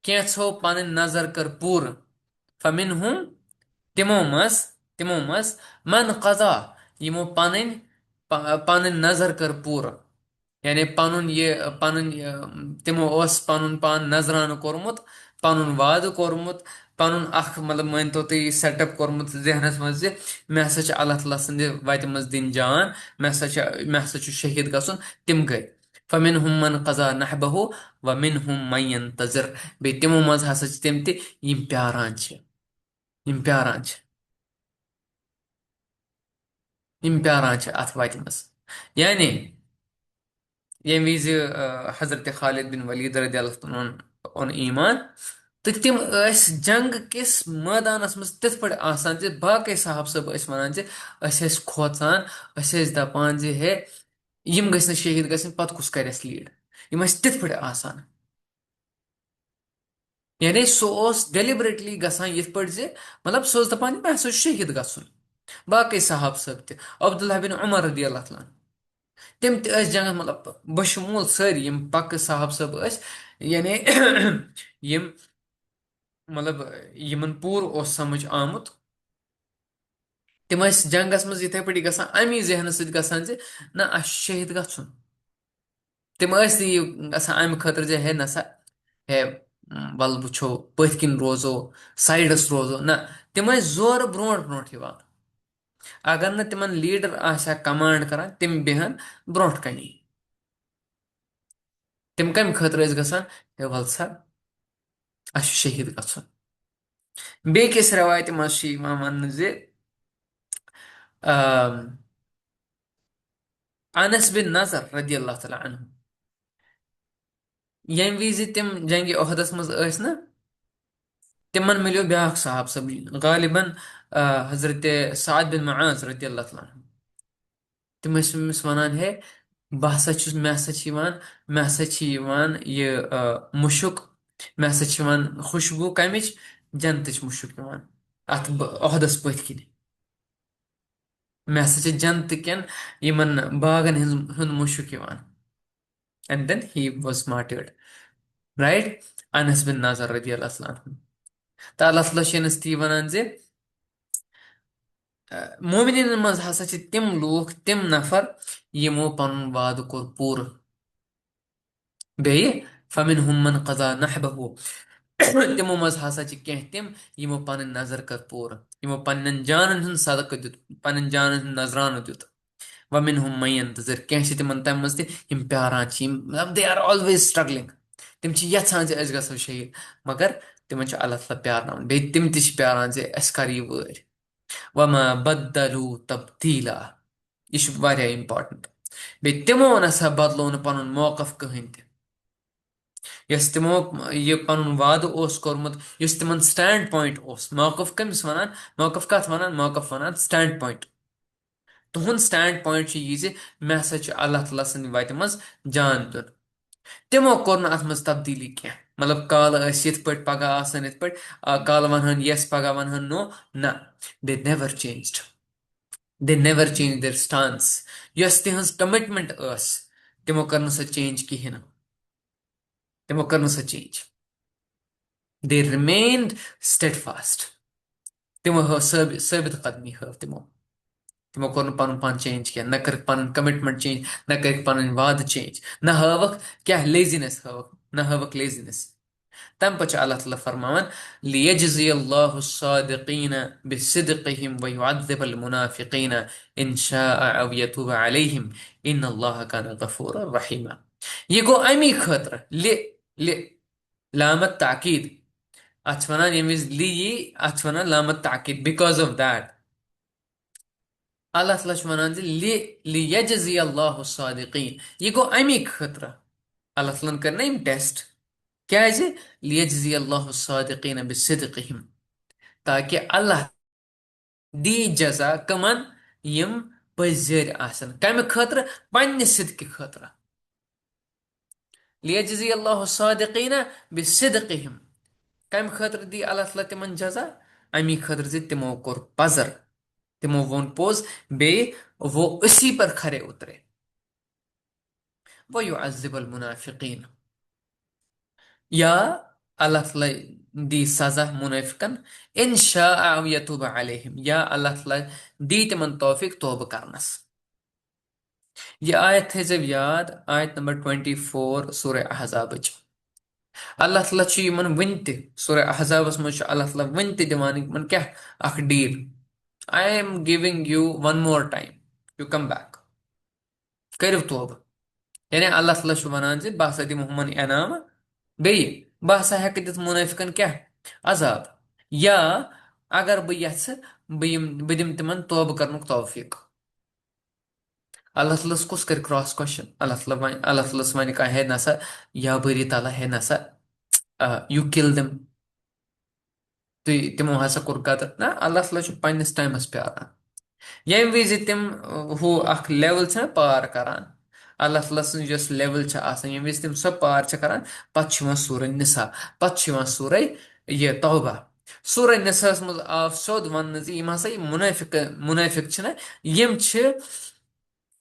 कैंचो पन नजर कर पूर फमिनहुम तिमो तिमो मज मन कजा यमो पन नजर कर पूर यानी पनुन ये पनुन तिमो पनुन पान नजरान कोरमुत पनुन वाद कोरमुत पनुन अख मतलब मान तो सेटअप कोरमुत जहनस मज मे हसा अल्लाह ताला सद वत मज दिन जान मे हसा शहीद गसन तिम गई फमिनहुम मन कजा नहबहु व मिनहुम मन यंतज़िर बे तिमो मज हसा तिम यम प्यारान यम प्यारान यम प्यारान अथ वत मज यानी ये विज हजरत खालिद बिन वलीद रदी अल्लाह ओन ईमान तो तिम जंग किस मैदानस मज तिथ पे आसान जे बाकी साहब सब वन जे खोचान दपान जे हे यम गस शहीद गसन पत कुस करस लीड यम तिथ पे आसान यानी सह डेलिबरेटली गसान ये पे जे मतलब सह दपान मे हसा शहीद गसन बाकी साहब सब अब्दुल्ला बिन उमर रदी अल्लाह तम जंग मतलब बशमूल सारी यम पक साहब सब यानी यम मतलब यमन पूर समझ आमुत तम जंगस मज इथे पे गसान अमी जहन सत जे ना शहीद गन तम गसान अमि खतर जे है नसा है वल वो पथ किन रोजो साइडस रोजो ना तम जोर ब्रोट ब्रोट अगर न तिमन लीडर आशा कमांड करान तिम बेहन ब्रोट कनी तिम कम खतर गसान हे वल सा अस शहीद गन बेकिस रवायत मज वन जे अनस बिन नजर रदी अल्लाह तआला अन्हु यम विज तिम जंग ओहदस मज ना तिमन मिलो ब्याख साहब सब गालिबन हजरत साद बिन मुआज रदी अल्लाह तआला अन्हु तिम वनान है बह हसा मे हसा मे हसा ये मुशुक मे हसा खुशबू कमिच जन्नत मुशुक अत ओहदस पथ किन मे हसा जन्नत कन यमन बागन हुंद मुशुक and then he was martyred right Anas bin Nazar रदी अल्लाह अन्हु तो अल्लाह ताला ती वनान जे मोमिनिन मज हसा तिम लूख तिम नफर यमो पन वाद कोर पूर बेय फमिनहुम मन कज़ा नहबहु तिमो मज हसा कह तिम यमो पन नजर कर पूर यमो पन्न जानन हन सदक दित पन्न जानन हन नजरान दित वमिन हम मयंतजर कह तिमन तम मज यम प्यारान मतलब दे आर ऑलवेज स्ट्रगलिंग तिम यछान अस गो शहीद मगर तिमन अल्लाह ताला प्यारन बे तिम प्यारान अस कर यह वरी वमा बदलू तब्दीला यह इंपॉर्टेंट बे तिमो नसा बदलो न पन मौकफ कहें यस तिमो यह पन वाद कोर्मुत तिमन स्टैंड पॉइंट मौकफ कमिस वन मौकफ कत वन मौकफ वन स्टैंड पॉइंट तुहद स्टैंड पॉइंट यह मे हसा अल्लाह ताला सद वत मज जान दिन तिमो कोर अत मज तब्दीली कह मतलब काल यथ पे पगह आसान यथ पे काल वन यस पगह वन नो ना they never changed they never change their stance yes तिहज कमिटमेंट तिमो कर सह चेंज कहें तिमो कर सह चेंज दे रिमेन्ड स्टेडफास्ट तिमो हव साबित कदमी हव तिमो कोर पन पान चेंज कह न कर पन कमिटमेंट चेंज न कर पन वाद चेंज न हवक क्या लेजीनेस हवक न हवक लेजीनेस तम पच अल्लाह ताला फरमान लियजज़ी अल्लाहु सादिकीन बिसिदक़िहिम व युअज़्ज़िबल मुनाफिकीन इन शाअ अव यतूब अलैहिम इन अल्लाह कान गफूर रहीमा ये गो अमी खतर ले लामत ताकीद अथ वन ये लि अथ वन लामत ताकीद बिकॉज ऑफ दैट अल्लाह ताला वन लियजज़ी अल्लाहु सादिकीन ये गो अमी खतर अल्लाह ताला कर ना टेस्ट क्या लियजज़ी अल्लाहु सादिकीन बिसिदक़िहिम ताकि अल्लाह दी जजा कमन यम पजर आसन कम खतर पन्ने सिदक खतर लियजज़ी अल्लाहु सादिकीन बिसिदक़िहिम कम खतर दी अल्लाह ताला तिमन जजा अमी खतर तिमो कोर पजर तिमो वोन पोज बे वो उसी पर खरे उतरे वो युअज़्ज़िबुल मुनाफिकीन या अल्लाह ताला दी सजा मुनाफिकन इन शाअ यतूब अलैहिम या अल्लाह ताला दी तिमन तौफीक तौबह करनस यह आयत थे जब याद आयत नंबर 24 सूरह अहज़ाब अल्लाह ताला यमन वन सूरह अहज़ाबस मज अल्लाह ताला वन दिवान यमन क्या अख deal I am giving you one more time you come back करो तौबह यानी अल्लाह ताला वनान बह हसा दिमो हमन इनाम बे बह हसा हेक दित मुनाफिकन क्या अजाब या अगर बह यछ बह दिम तिमन तौबह करनुक तौफीक अल्लाह ताला कुस कर क्रॉस क्वेश्चन अल्लाह ताला वन कह है नसा या बरी ताला है नसा यू किल दिम तिमो हसा कोर कदर ना अल्लाह ताला पन्नस टाइमस प्यारान यम विज तिम हु अख लेवल पार करान अल्लाह ताला सस लेवल यम विज तिम सह पार करान पे सूर निसा पे सूर यह तौबा सूर निसास मज आव सोद वन यम हसा मुनाफिक मुनाफिक यम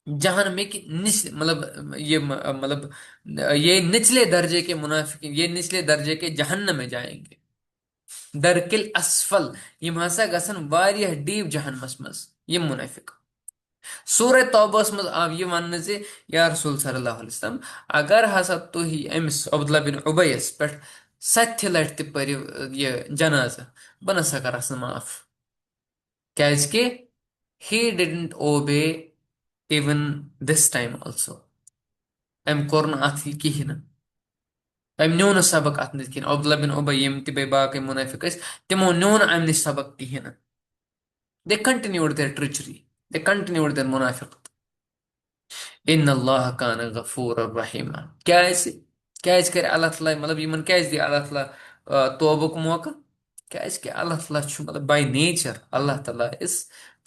जहनमिक मतलब ये मतलब ये निचले दर्जे के मुनाफिक ये निचले दर्जे के जहन्नम में जाएंगे दरकिल असफल यम हसा गसन वारियह डीप जहन्नमस मज यम मुनाफिक सूरह तौबस मज आव यह वन या रसूल सल्लल्लाहु अलैहि वसल्लम अगर हसा तुही अमिस अब्दुल्ला बिन उबैस पे सत्य लट त पर यह जनाजा बह नसा करस माफ क्या he didn't obey even this time also um core अथ कहें अम न्यो न सबक अत कहें अब्दुल्ला बिन उबय यम ते बाकी मुनाफिक तिमो न्यो न अम नश सबक कहें they continued their treachery they continued their मुनाफिक इन अल्लाह कान गफूर रहीमा क्या कर अल्लाह ताला मतलब यमन क्या दी अल्लाह ताला तौबुक मौका क्या अल्लाह ताला मतलब बाय नेचर अल्लाह ताला इज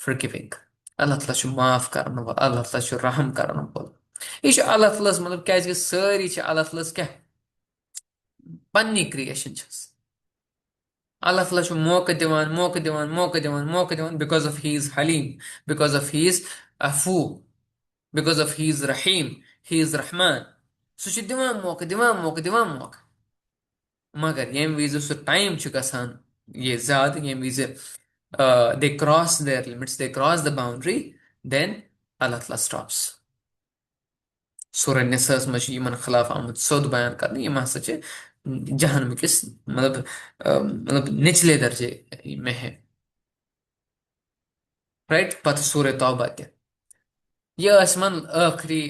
फॉरगिविंग अल्लाह ताला माफ करन वोल अल्लाह ताला रहम करन वोल यह अल्लाह ताला मतलब क्या सारी अल्लाह ताला क्या पन्नी क्रिएशन अल्लाह ताला मौका दिवान मौका दिवान मौका दिवान मौका दिवान बिकॉज ऑफ ही इज हलीम बिकॉज ऑफ ही इज अफू बिकॉज ऑफ ही इज रहीम ही इज रहमान सह दिवान मौका दिवान मौका दिवान मौका मगर यम विज सह टाइम गसान ये ज्यादा यम विज they cross their limits they cross the boundary then अल्लाह ताला स्टॉप्स सूरह निसा मज यमन खिलाफ आमुत सोद बयान कर यम हसा जहन्नम किस मतलब निचले दर्जे में है। राइट पत सूरह तौबा ते यह मान आखिरी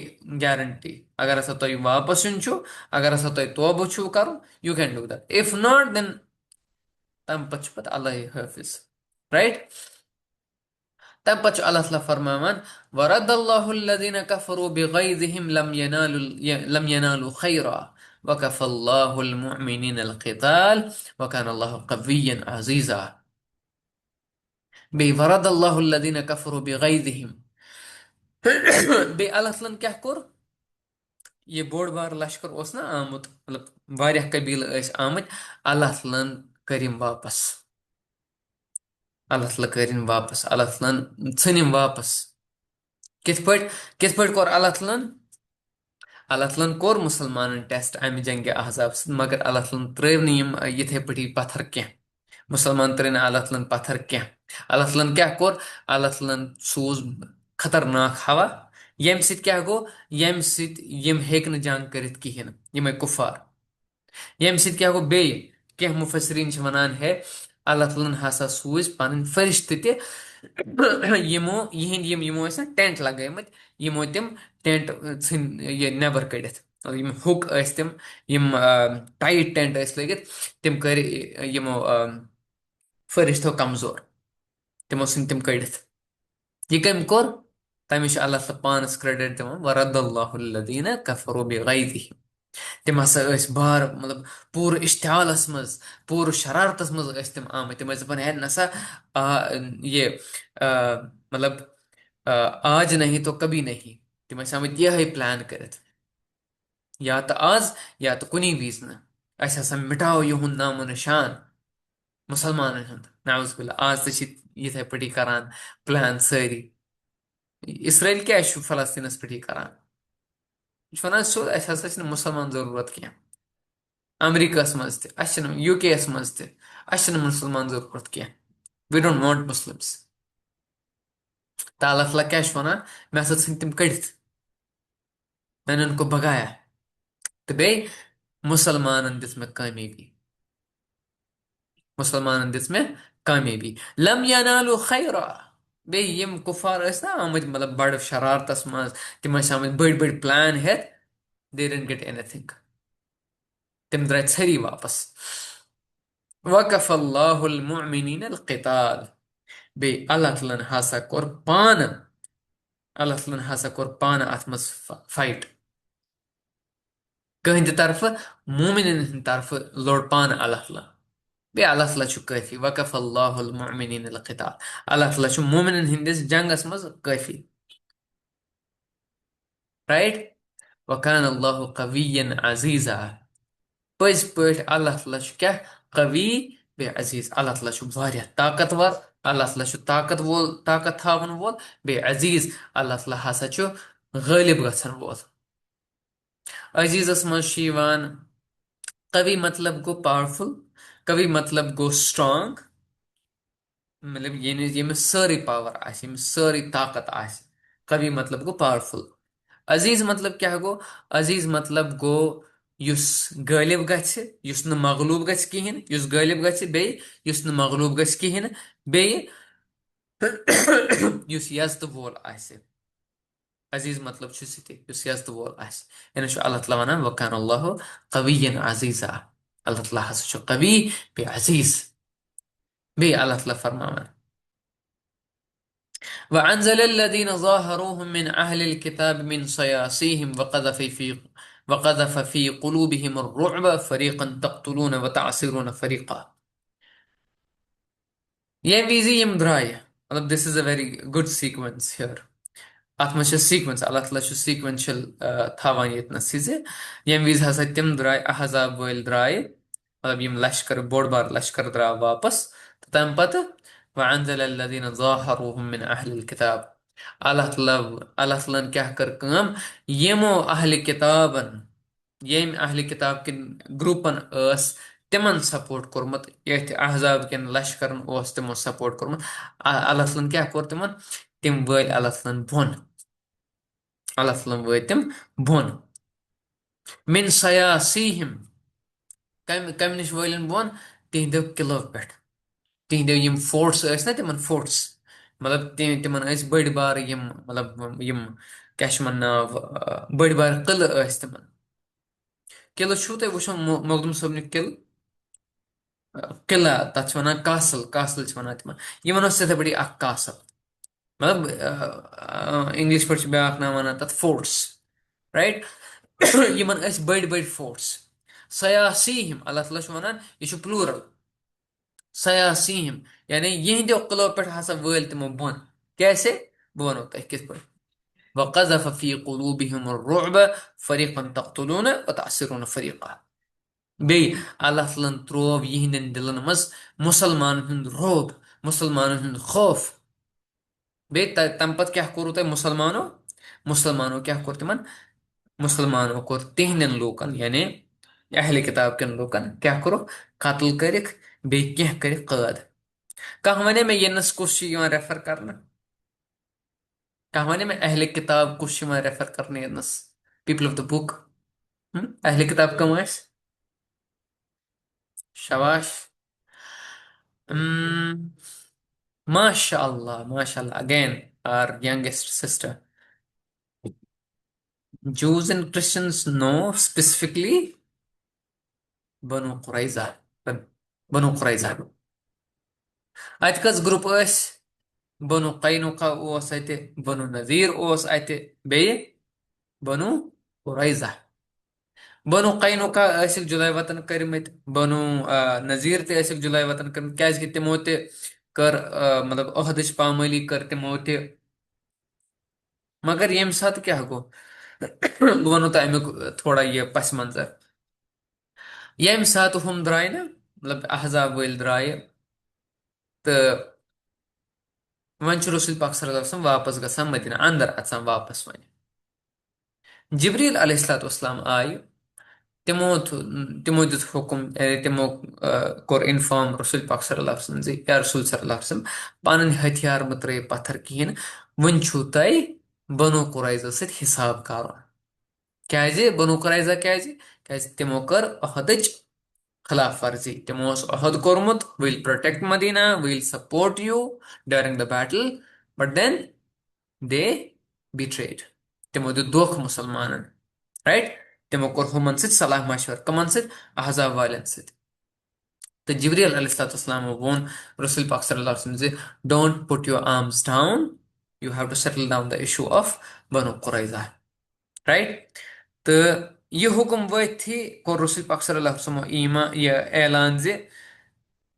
गारंटी अगर हसा तुम वापस इन अगर हसा तुम तौबह छु कर you can do that if not then तम पत अल्लाह हाफिज राइट तम पत अल्लाह ताला फरमान वरदल्लाहु الذين كفروا بغيظهم لم ينالوا خيرا وكفى الله المؤمنين القتال وكان الله قويا عزيزا بي ورد الله الذين كفروا بغيظهم बे अल्लाह तआला क्या कोर ये बोड़ बार लश्कर ओस ना आमुत मतलब वारिया कबील आमत अल्लाह तआला करिम वापस अल्लाह तआला करिन वापस अल्लाह तआला छनिम वापस कित पट कोर अल्लाह तआला कोर मुसलमान टेस्ट अमि जंग अहजाब मगर अल्लाह तआला त्रव यथे पटी पत्थर क्या मुसलमान त्र अल्लाह तआला पत्थर क्या अल्लाह तआला क्या कोर अल्लाह तआला सूज खतरनाक हवा यम सित क्या गो यम सित यम हेक न जंग करित किहन यम कुफार यम सित क्या गो बे कह मुफसरीन वनान है अल्लाह ताला हसा सूज पन फरिश्त यमो यिंद यमो ना टेंट लगमत यमो तम टेंट इन ये नबर कड़ित यम हुक तम यम टाइट टेंट लगित तम कर यमो फरिश्तो कमजोर तमो सन तम कड़ित ये कम कोर तमिश अल्लाह पानस क्रेडिट दिवान वरदल्लाहुल्लदीन कफरू बिगैदिहिम तम हसा बार मतलब पूर इश्तिहालस मज पूर शरारतस मज तम आम तम दपान है नसा ये मतलब आज नहीं तो कभी नहीं तम आम यह प्लान कर या तो आज या तो कुनी वीज न अस हसा मिटाओ यहुंद नामो निशान मुसलमान हंद नाउजुबिल्ला आज तो यथे पटी करान प्लान सारी इसराइल क्या फलस्तीनस पटी करान वन सो अस मुसलमान जरूरत क्या अमेरिका मज यूके मज मुसलमान जरूरत क्या वी डोंट वांट मुस्लिम्स तो अल्लाह ताला क्या वन मे हसा इन तम कड़ित मैंने उनको भगाया तो बे मुसलमान दिस में कामयाबी मुसलमान दिस में कामयाबी लम यनालु खैरा बे यम कुफार ना आमत मतलब बड़ शरारतस मज तम आमत बड़ बड़ प्लान है दे डिडंट गेट एनीथिंग तम द्राय छरी वापस वकफल्लाहुल मुमिनीन अल क़िताल बे अल्लाह ताला हसा कोर पान अल्लाह ताला हसा कोर पान अथ मज फाइट कहंद तरफ मोमिन हंद तरफ लोड़ पान अल्लाह ताला बे अल्लाह ताला छु काफी वकफल्लाहुल मुमिनीन अल क़िताल अल्लाह ताला छु मोमिन हंदिस जंगस मज काफी राइट वकान अल्लाह कवियन अजीजा पज पट अल्लाह ताला छु क्या कवी बे अजीज अल्लाह ताला छु वारिया ताकतवर अल्लाह ताला छु ताकत थावन वोल बे अजीज अल्लाह ताला हसा छु गालिब गसन वोल अजीजस मज कवि मतलब गो पावरफुल कवि मतलब गो स्ट्रांग मतलब ये सारी पावर सारी ताकत कवि मतलब गो पावरफुल अजीज मतलब क्या गो अजीज मतलब गो युस गालिब गछ युस न मगलूब गछ किहिन युस गालिब गछ बे युस न मगलूब गछ किहिन बे युस यज़्द वोल आसे अजीज मतलब छु सिते युस यज़्द वोल आसे यानी छु अल्लाह ताला वनान वकान अल्लाह कवियन अजीजा अल्लाह ताला हस छु कवि बे अजीज बे अल्लाह ताला फरमान وأنزل الذين ظاهروهم من أهل الكتاب من صياصيهم وقذف في قلوبهم الرعب فريقا تقتلون وتعصرون فريقا ये वीजी यम द्राय मतलब this is a very good sequence here अथ मज सीक्वेंस अल्लाह ताला सीक्वेंशल थावान यतनस यम विज हसा तम द्राय अहजाब वल द्राय मतलब यम लश्कर बोड़ बार लश्कर द्राव वापस तम पत वअनज़ल الذين ظاهروهم من أهل الكتاب अल्लाह ताला अल्लाह ताला क्या कर काम यमो अहल किताबन यम अहल किताब के ग्रुपन तिमन सपोर्ट कोरमत यथ अहजाब के लश्करन तिमो सपोर्ट कोरमत अल्लाह ताला क्या कोर तिमन तिम वल अल्लाह ताला बोन अल्लाह ताला वल तिम बोन मिन सयासीहिम कम नश वालन बोन तिहदो किलो पे तिहदो यम फोर्ट्स ना तिमन फोर्ट्स मतलब तिमन बड़ बार यम मतलब यम क्या नाव बड़ बार किल तिमन किल छू तुम वो मखदूम सबन किल किला तथ वन कासल कासल वन तिमन यमन तिथे बड़ी कासल मतलब इंग्लिश पे ब्याक नाम वन तथ फोर्ट्स राइट यमन बड़ बड़ फोर्ट्स सयासीम अल्लाह ताला वन यह प्लूरल सयासीम यानी यहंदो किलो पे हसा वल तमो बोन कैसे बह वनो तह किस पे वक़ज़फ़ फ़ी क़ुलूबिहिम अर्रुअब फ़रीक़न तक़्तुलून व तअसिरून फ़रीक़ा बे अल्लाह तालन त्रोव यहंदन दिलन मज मुसलमान हुंद रोब मुसलमान हुंद खौफ बे तम पत क्या कोर तह मुसलमानों क्या कोर तिमन मुसलमानों कोर तिहंदन लोकन यानी अहले किताब कन लोकन क्या करो कत्ल करिक बे क्या करिक कैद कह वे मे यनस कुछ रेफर करना कह वे मे अहले किताब कुछ रेफर करने यनस पीपल ऑफ द बुक अहले किताब कम शाबाश माशाअल्लाह again our youngest sister Jews and Christians no specifically Banu Qurayza Banu Qurayza it cos group बनु कैनुका अत बनु नजीर अत बे बनु कुरैजा बनु कैनुका जुलाई वतन करमत बनु नजीर जुलाई वतन कर क्या तमो कर मतलब अहदच पामाली कर तमो मगर यम सात क्या गो बह वनो तो अमुक थोड़ा ये पस मंजर यम सात हम द्राय ना मतलब अहजाब वल द्राय तो वन रसूल पाक सल्लल्लाहु अलैहि वसल्लम वापस गसान मदीना अंदर अचान वापस वन जिब्रील अलैहिस्सलाम आय तिमो दुत हुकुम तिमो कोर इन्फॉर्म रसूल पाक सल्लल्लाहु अलैहि वसल्लम या रसूल सल्लल्लाहु अलैहि वसल्लम पन हथियार मत पत्थर कहें वन छु तय बनो कुरैजा सत हिसाब कर क्या बनो कुरैजा क्या तिमो कर अहदच खिलाफ वर्जी तिमो अहद कोर्मुत will protect Medina will support you during the battle but then they betrayed तिमो दो दोख मुसलमान राइट तिमो कोर हुमन सलाह मशवर कमन अहजाब वालन तो जिब्रील अलैहिस्सलाम वोन रसूल पाक सल्लल्लाहु अलैहि वसल्लम से don't put your arms down you have to settle down the issue of बनु कुरैजा राइट तो ये हुक्म वथी कोर रसूल पाक सल्लल्लाहु अलैहि वसल्लम ईमा ये ऐलान जे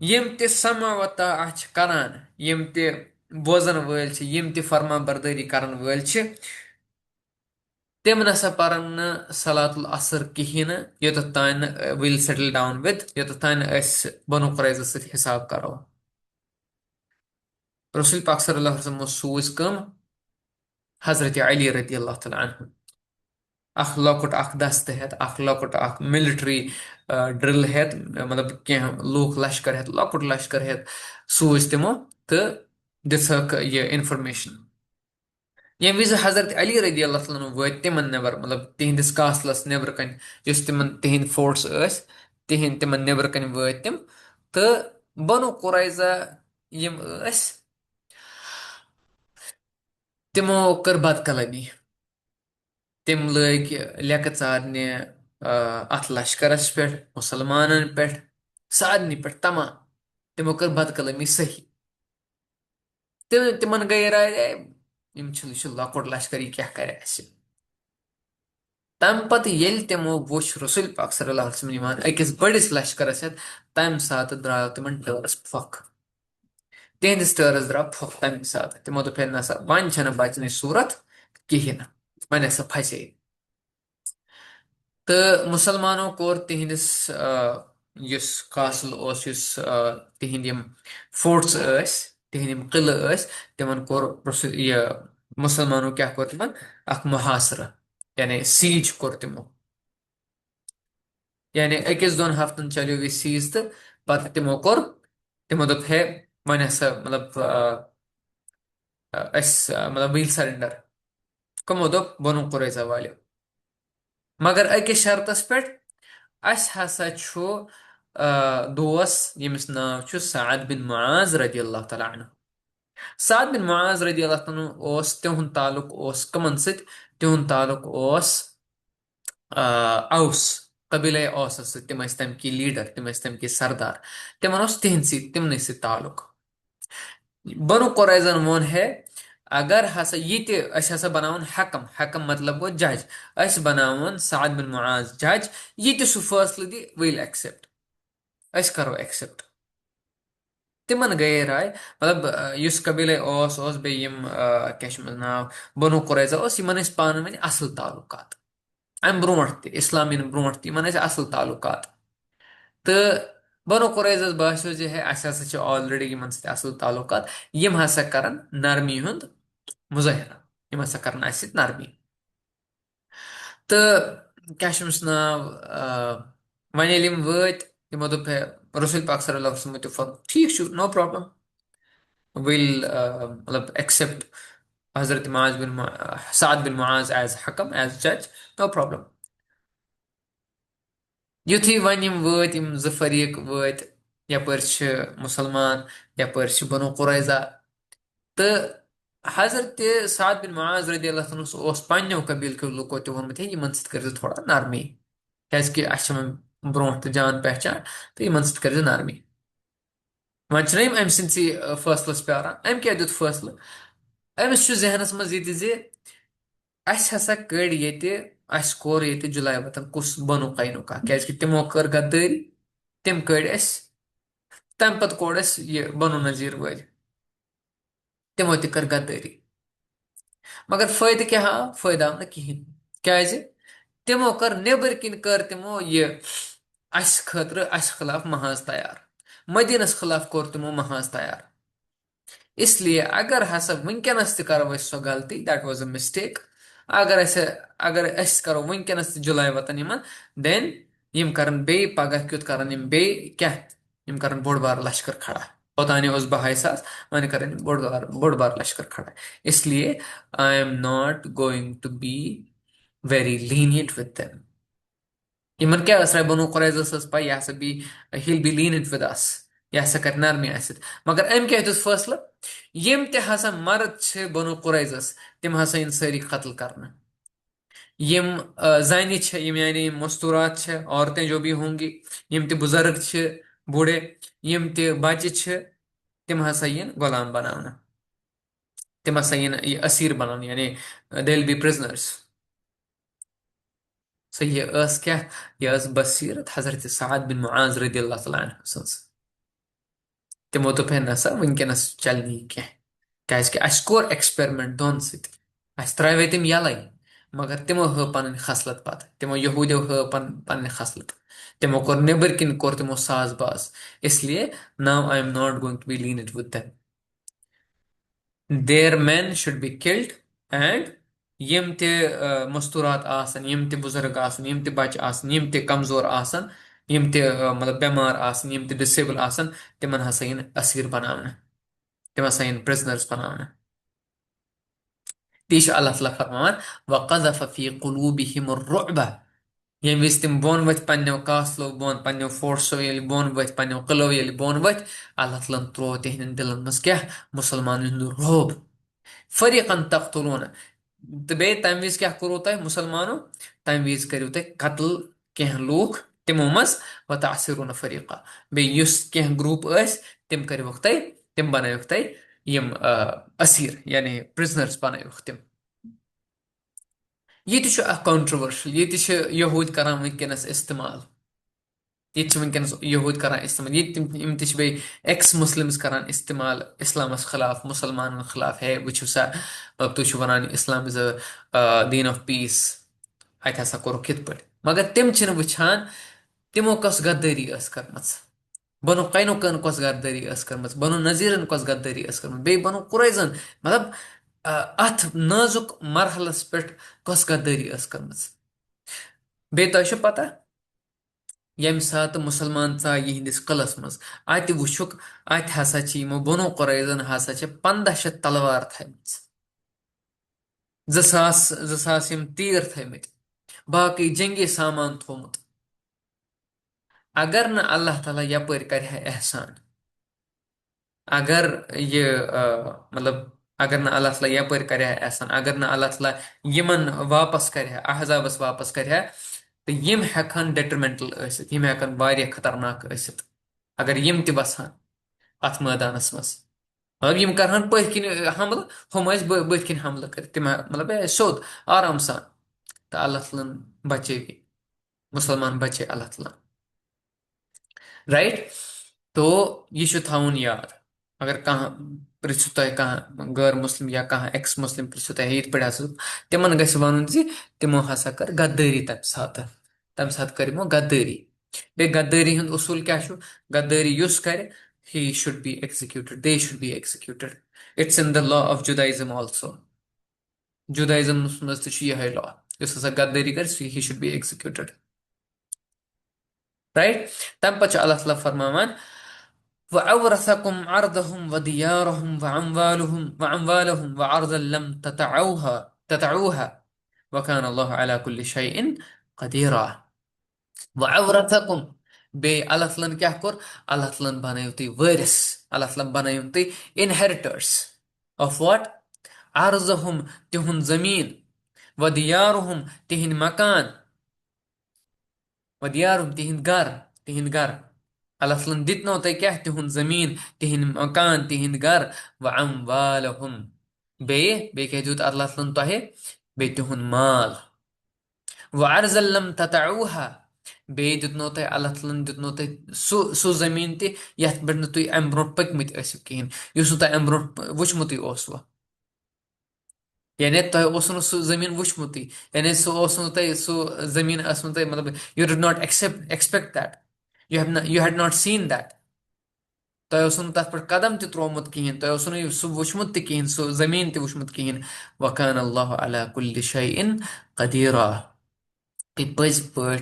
यम ते समावता करान यम ते बोजन वल यम ते फरमा बरदारी करन वल तम नसा परन सलातुल असर कहें योत तान विल सेटल डाउन विद योत तान बनु कुरैजा सत हिसाब करो रसूल पाक सल्लल्लाहु अलैहि वसल्लम सूज कम हजरत अली रदी अल्लाह तआला अन्हु अख लकुट अख दस्त हेत अख लकुट अख मिलिट्री ड्रिल हेत मतलब कह लूख लश्कर हेत लकुट लश्कर हेत सूज तिमो तो दिथक ये इंफॉर्मेशन ये विज हजरत अली रदी अल्लाह तआला अन्हु वत तिमन नेबर मतलब तिहंदिस कासलस नेबर कन तिमन तिहंद फोर्स तिहंद तिमन नेबर कन वत तो बनु कुरैजा यम तिमो कर बदकलमी तिम लग लेक चारने अथ लश्करस पे मुसलमान पे सारनी पे तमाम तिमो कर बदकलमी सही तिमन गई राय लकुट लश्कर यह क्या करे तम पत येल तिमो वुच रसूल पाक सल्लल्लाहु अलैहि वसल्लम अकिस बड़िस लश्करस तम सात द्राव तिमन टर्स फक तिहंदिस टर्स द्राव फक तम सात तिमो दोप नसा वन बचन सूरत कहें वन हसा फसे तो मुसलमानों कोर तिहंदिस युस कासल तिहंद यम फोर्ट्स तिहंद यम किल तिमन कोर मुसलमानों क्या कोर तिमन अख मुहासरा यानी सीज कोर तिमो यानी अकिस दोन हफ्तन चलो ये सीज तो पत तिमो कोर तिमो दोप है वन हसा मतलब विल सरेंडर कमो दोप बनु कुरैजा वाले मगर अकिस शर्तस पे अस हसा छु दोस यमिस नाव छु साद बिन मुआज रदी अल्लाह तआला अन्हु। साद बिन मुआज रदी अल्लाह तआला अन्हु ओस तिहुन ताल्लुक ओस कमन सित, तिहुन ताल्लुक ओस औस कबीले औस सत, तिम ٲسۍ तम की लीडर, तिम ٲسۍ तम की सरदार, तिमन ओस तिहंद सी तिमने से ताल्लुक। बनु कुरैज़न वोन है अगर हसा ये हसा बनावन हकम, हकम मतलब गो जज, अस बनावन साद बिन मुआज जज, ये सु फैसले दी विल एक्सेप्ट, अस करो एक्सेप्ट। तिमन गए राय मतलब युस कबीले ओस बे यम क्या नाव बनु कुरैज़ा ओस, यमन ٲسۍ पान वन असल ताल्लुकात अम ब्रोट त इस्लाम इन ब्रोट त यमन ٲسۍ असल ताल्लुकात। तो बनो कुरैज़स बासियो जे है अस हसा छ ऑलरेडी यमन सत असल ताल्लुकात, यम हसा करन नरमी हुंद मुजाहरा, यम हसा करन अस सत नरमी। तो क्या नाव वन येल यम वत यमो दोप है रसूल पाक सल्लल्लाहु अलैहि वसल्लम तो ठीक छु नो प्रॉब्लम, विल मतलब एक्सेप्ट हजरत मुआज बिन साद बिन मुआज एज हकम एज जज, नो प्रॉब्लम। युथी वन यम वत यम ज फरीक वत, यपर मुसलमान यपर बनो कुरैज़ा, तो हजरत साद बिन मुआज रदी अल्लाह तआला उस पन्नो कबील के लुको तो वोनमुत है यमन सत कर थोड़ा नरमी, क्या अस ब्रोट तो जान पहचान, तो यमन सत कर नरमी। वन यम अम सी फैसलस प्यारान, अम क्या दुत फैसल, अमिस जहनस मज ये अस हसा कड़ ये अस कोर ये जुलाई वतन कुस बनु कैनुका, क्या तिमो कर गद्दारी, तिम कड़ अस, तम पत कोड़ अस ये बनु नजीर वाल, तिमो त कर गद्दारी, मगर फायदे क्या हाँ फायदा आव कहें, क्या तिमो कर नेबर किन कर तिमो ये अस खतर अस खिलाफ महाज तैयार, मदीनस खिलाफ कोर तिमो महाज तैयार। इसलिए अगर हसा वनकस करो सो गलती, दैट वाज अ मिस्टेक, अगर अगर करो वनकस जुलाई वतन यमन, देन यम करन बे पगह क्युत करन यम बे क्या, यम करन बोड़ बार लश्कर खड़ा, ओतानी उस 2,500 वन करन बोड़ बार लश्कर खड़ा। इसलिए I am not going to be very lenient with them. यमन क्या बनु कुरैज़स पाई यह बी हिल बी लीनियंट विद अस, यह कर नरमी आसित, मगर अम क्या फैसला यम ते हसा मर्द बनु कुरैज़स तिम हसा इन सारी कत्ल करना, यम जानी यम यानी मस्तूरात औरतें जो भी होंगी, यम ते बुजुर्ग बूढ़े, यम ते बच्चे तिम हसा इन गुलाम बनाना, तिम हसा इन असीर बनाना, यानी दे विल बी प्रिजनर्स। सो ये बसीरत हजरत साद बिन मुआज रदी अल्लाह तआला अन्हु सन्स। तिमो दोप है नसा वनकस चल क्या अस कोर एक्सपेरिमेंट दोन सत, अस त्रवे तिम यलै, मगर तिमो हो पन खसलत पत, तिमो यहूदियों हो पन खसलत, तिमो कोर नेबर किन कोर तिमो साज बाज। इसलिए now I am not going to be lenient with them, their men should be killed, and यम ते मस्तूरात आसन, यम ते बुजुर्ग आसन, यम ते बच आसन, यम ते कमजोर आसन, यम ते मतलब बेमार आसन, यम ते डिसेबल आसन, तिमन हसा इन असीर बनाना, तिम हसा इन प्रिजनर्स बनाना। तीस अल्लाह तआला फरमान वक़ज़फ़ फ़ी क़ुलूबिहिम अर्रुअब, यम विज तिम बोन वथ पन्नो कासलो बोन पन्नो फोर्सो ये बोन वथ पन्नो किलो ये बोन वथ, अल्लाह तआला त्रो तिहन दिलन मस क्या मुसलमान रोब, फरीकन तख्तुलून, तो बे तम विज क्या करो तुम मुसलमानो, तम विज करो तुम कत्ल कह लूख तिमो मज, व तासिरून फरीका, बे युस कह ग्रुप तिम करोक तुम, तिम बनोक तुम यम असीर यानी प्रिजनर्स बनोक तिम। ये कंट्रोवर्शियल, ये यहूद करान वनकस इस्तेमाल, ये वनकस यहूद करान इस्तेमाल, यम बे एक्स मुस्लिम्स करान इस्तेमाल इस्लामस खिलाफ मुसलमान खिलाफ है वो सा, तुम one Islam is a Deen of peace, अत हसा कोर कित पे, मगर तिम वुचान तिमो कस गद्दारी कर्म, बनो कैनुकन कस गद्दारी कर्म, बनो नजीरन कस गद्दारी कर्म, बे बनो कुरैजन मतलब अथ नाजुक मरहलस पे कस गद्दारी कर्म। बे तो पता यम सात मुसलमान चा यहंदिस कलस मज, अत वुक अत हसा यमो बनो कुरैजन हसा 1500 तलवार थमच, 2000 यम तीर थमित, बाकी जंगी सामान थोमुत, अगर न अल्लाह ताला यपर कर एहसान, अगर ये मतलब अगर न अल्लाह ताला यपर कर एहसान, अगर न अल्लाह ताला यमन वापस कर अहजाबस वापस कर, तो यम हेकन डेट्रिमेंटल ٲسِتھ, यम हेकन वारिया खतरनाक ٲسِتھ अगर यम ति बसहन अथ मैदानस मज। मतलब यम करहन पथ किन हमल, हम बथ किन हमल कर, तिम मतलब सोद आराम सान, तो अल्लाह ताला बचे, मुसलमान बचे अल्लाह ताला, राइट। तो यह थवन याद, अगर कह पृछु तह कह गैर मुस्लिम या कह एक्स मुस्लिम पृछु तह ये पे तिमन गि वन तिमो हसा कर गद्दारी तम सात करमो गद्दारी। बे गद्दारी हंद उसूल क्या गद्दारी युस कर, he should be executed, they should be executed. It's in the law of Judaism also. Judaism मज तह यह law, युस हसा गद्दारी कर, he should be executed, right। तम पे अल्लाह ताला फरमान وأورثكم عرضهم وديارهم وأموالهم وأرضا لم تطعوها وكان الله على كل شيء قديرا। وأورثكم बे अल्लाह ताला क्या कोर, अल्लाह ताला बनायो तुम वारिस, अल्लाह ताला बनायो तुम इनहेरिटर्स ऑफ व्हाट, अर्जहुम तिहुन जमीन, वदियारुहुम तिहिन मकान, वदियारुहुम तिहिन घर अल्लाह ताला दितनो तय क्या तिहुन जमीन, तिहिन मकान, तिहिन घर, व अमवालहुम बे क्या दित अल्लाह ताला तहे, बे तिहुन माल, व अर्जल ततऊहा बे दितनो तय अल्लाह ताला दितनो तय सु जमीन ति यथ पे तुम अम ब्रो पकमित कहें, युस तह अम ब्रो वुचमुत यानी तह सु जमीन वुचमुत, यानी सु जमीन मतलब you did not expect that, you had not seen that, तह तथ पे कदम त्रोमुत कहें, तह सु वुचमुत कहें, सु जमीन वुचमुत कहें। वकान अल्लाह अला कुल्लि शैइन कदीरा, पज पे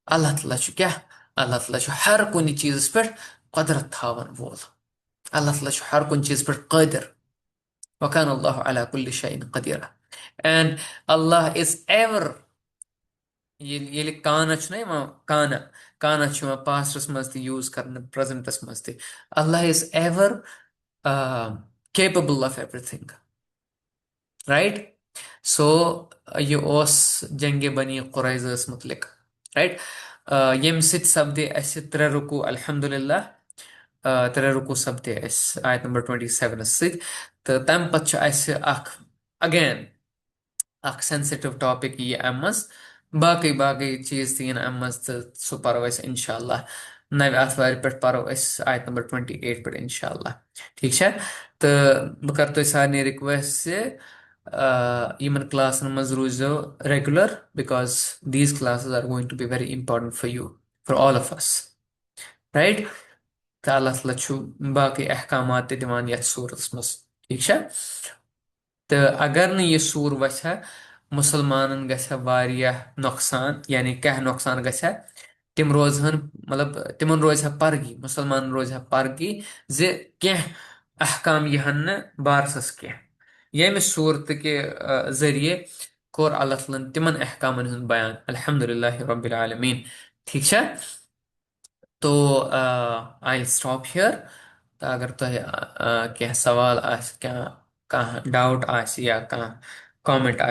अल्लाह ताला क्या, अल्लाह ताला हर कुन चीज़ पे कदरत थावन वोल, अल्लाह ताला हर कुन चीज़ पे कादिर। वकान अल्लाह अला कुल्लि शैइन कदीरा, and Allah is ever, ये काना ना काना, काना पास्टस मज यूज कर प्रेजेंटस मज, Allah is ever capable of everything, right। so ये जंग बनी कुरैज़स मुतलिक, right। यम सपदे अस त्रे रुकू अल्हम्दुलिल्लाह, त्रे रुकू सपदे अस आयत नंबर 27 तो तम पे अगेन सेंसिटिव टॉपिक ये अम बाकी बाकी चीज तीन अम तो सह पो इंशाल्लाह नव आथवार पे पो आयत नंबर 28 पे इंशाल्लाह, ठीक है। तो बह कर तुम सारे रिक्वेस्ट यमन क्लासन मज रूजो regular, because these classes are going to be very important for you, for all of us, right. तो अल्लाह ताला बाकी अहकामात दिवान यथ सूरत मज, ठीक है। तो अगर न यह सूर वसा मुसलमान गसा वारियाह नुकसान, यानी क्या नुकसान गसा, तिम रोजहन मतलब तिमन रोज परगी, मुसलमान रोज परगी जे कह अहकाम यहन न बारसस कह, यम सूरत के जरिए कोर अल्लाह ताला तिमन अहकामन हुंद बयान, अल्हम्दुलिल्लाह रब्बिल आलमीन, ठीक है। तो आई स्टॉप हियर। तो अगर तुह कह सवाल क्या कह डाउट या कह कमेंट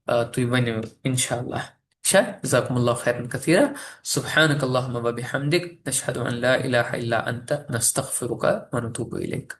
तुम वनो इंशाल्लाह, अच्छा। जज़ाकुमुल्लाह खैरन कसीरा, सुब्हानक अल्लाहुम्मा व बिहम्दिक, नशहदु अन ला इलाहा इल्ला अंत, नस्तगफिरुका व नतूबु इलैक।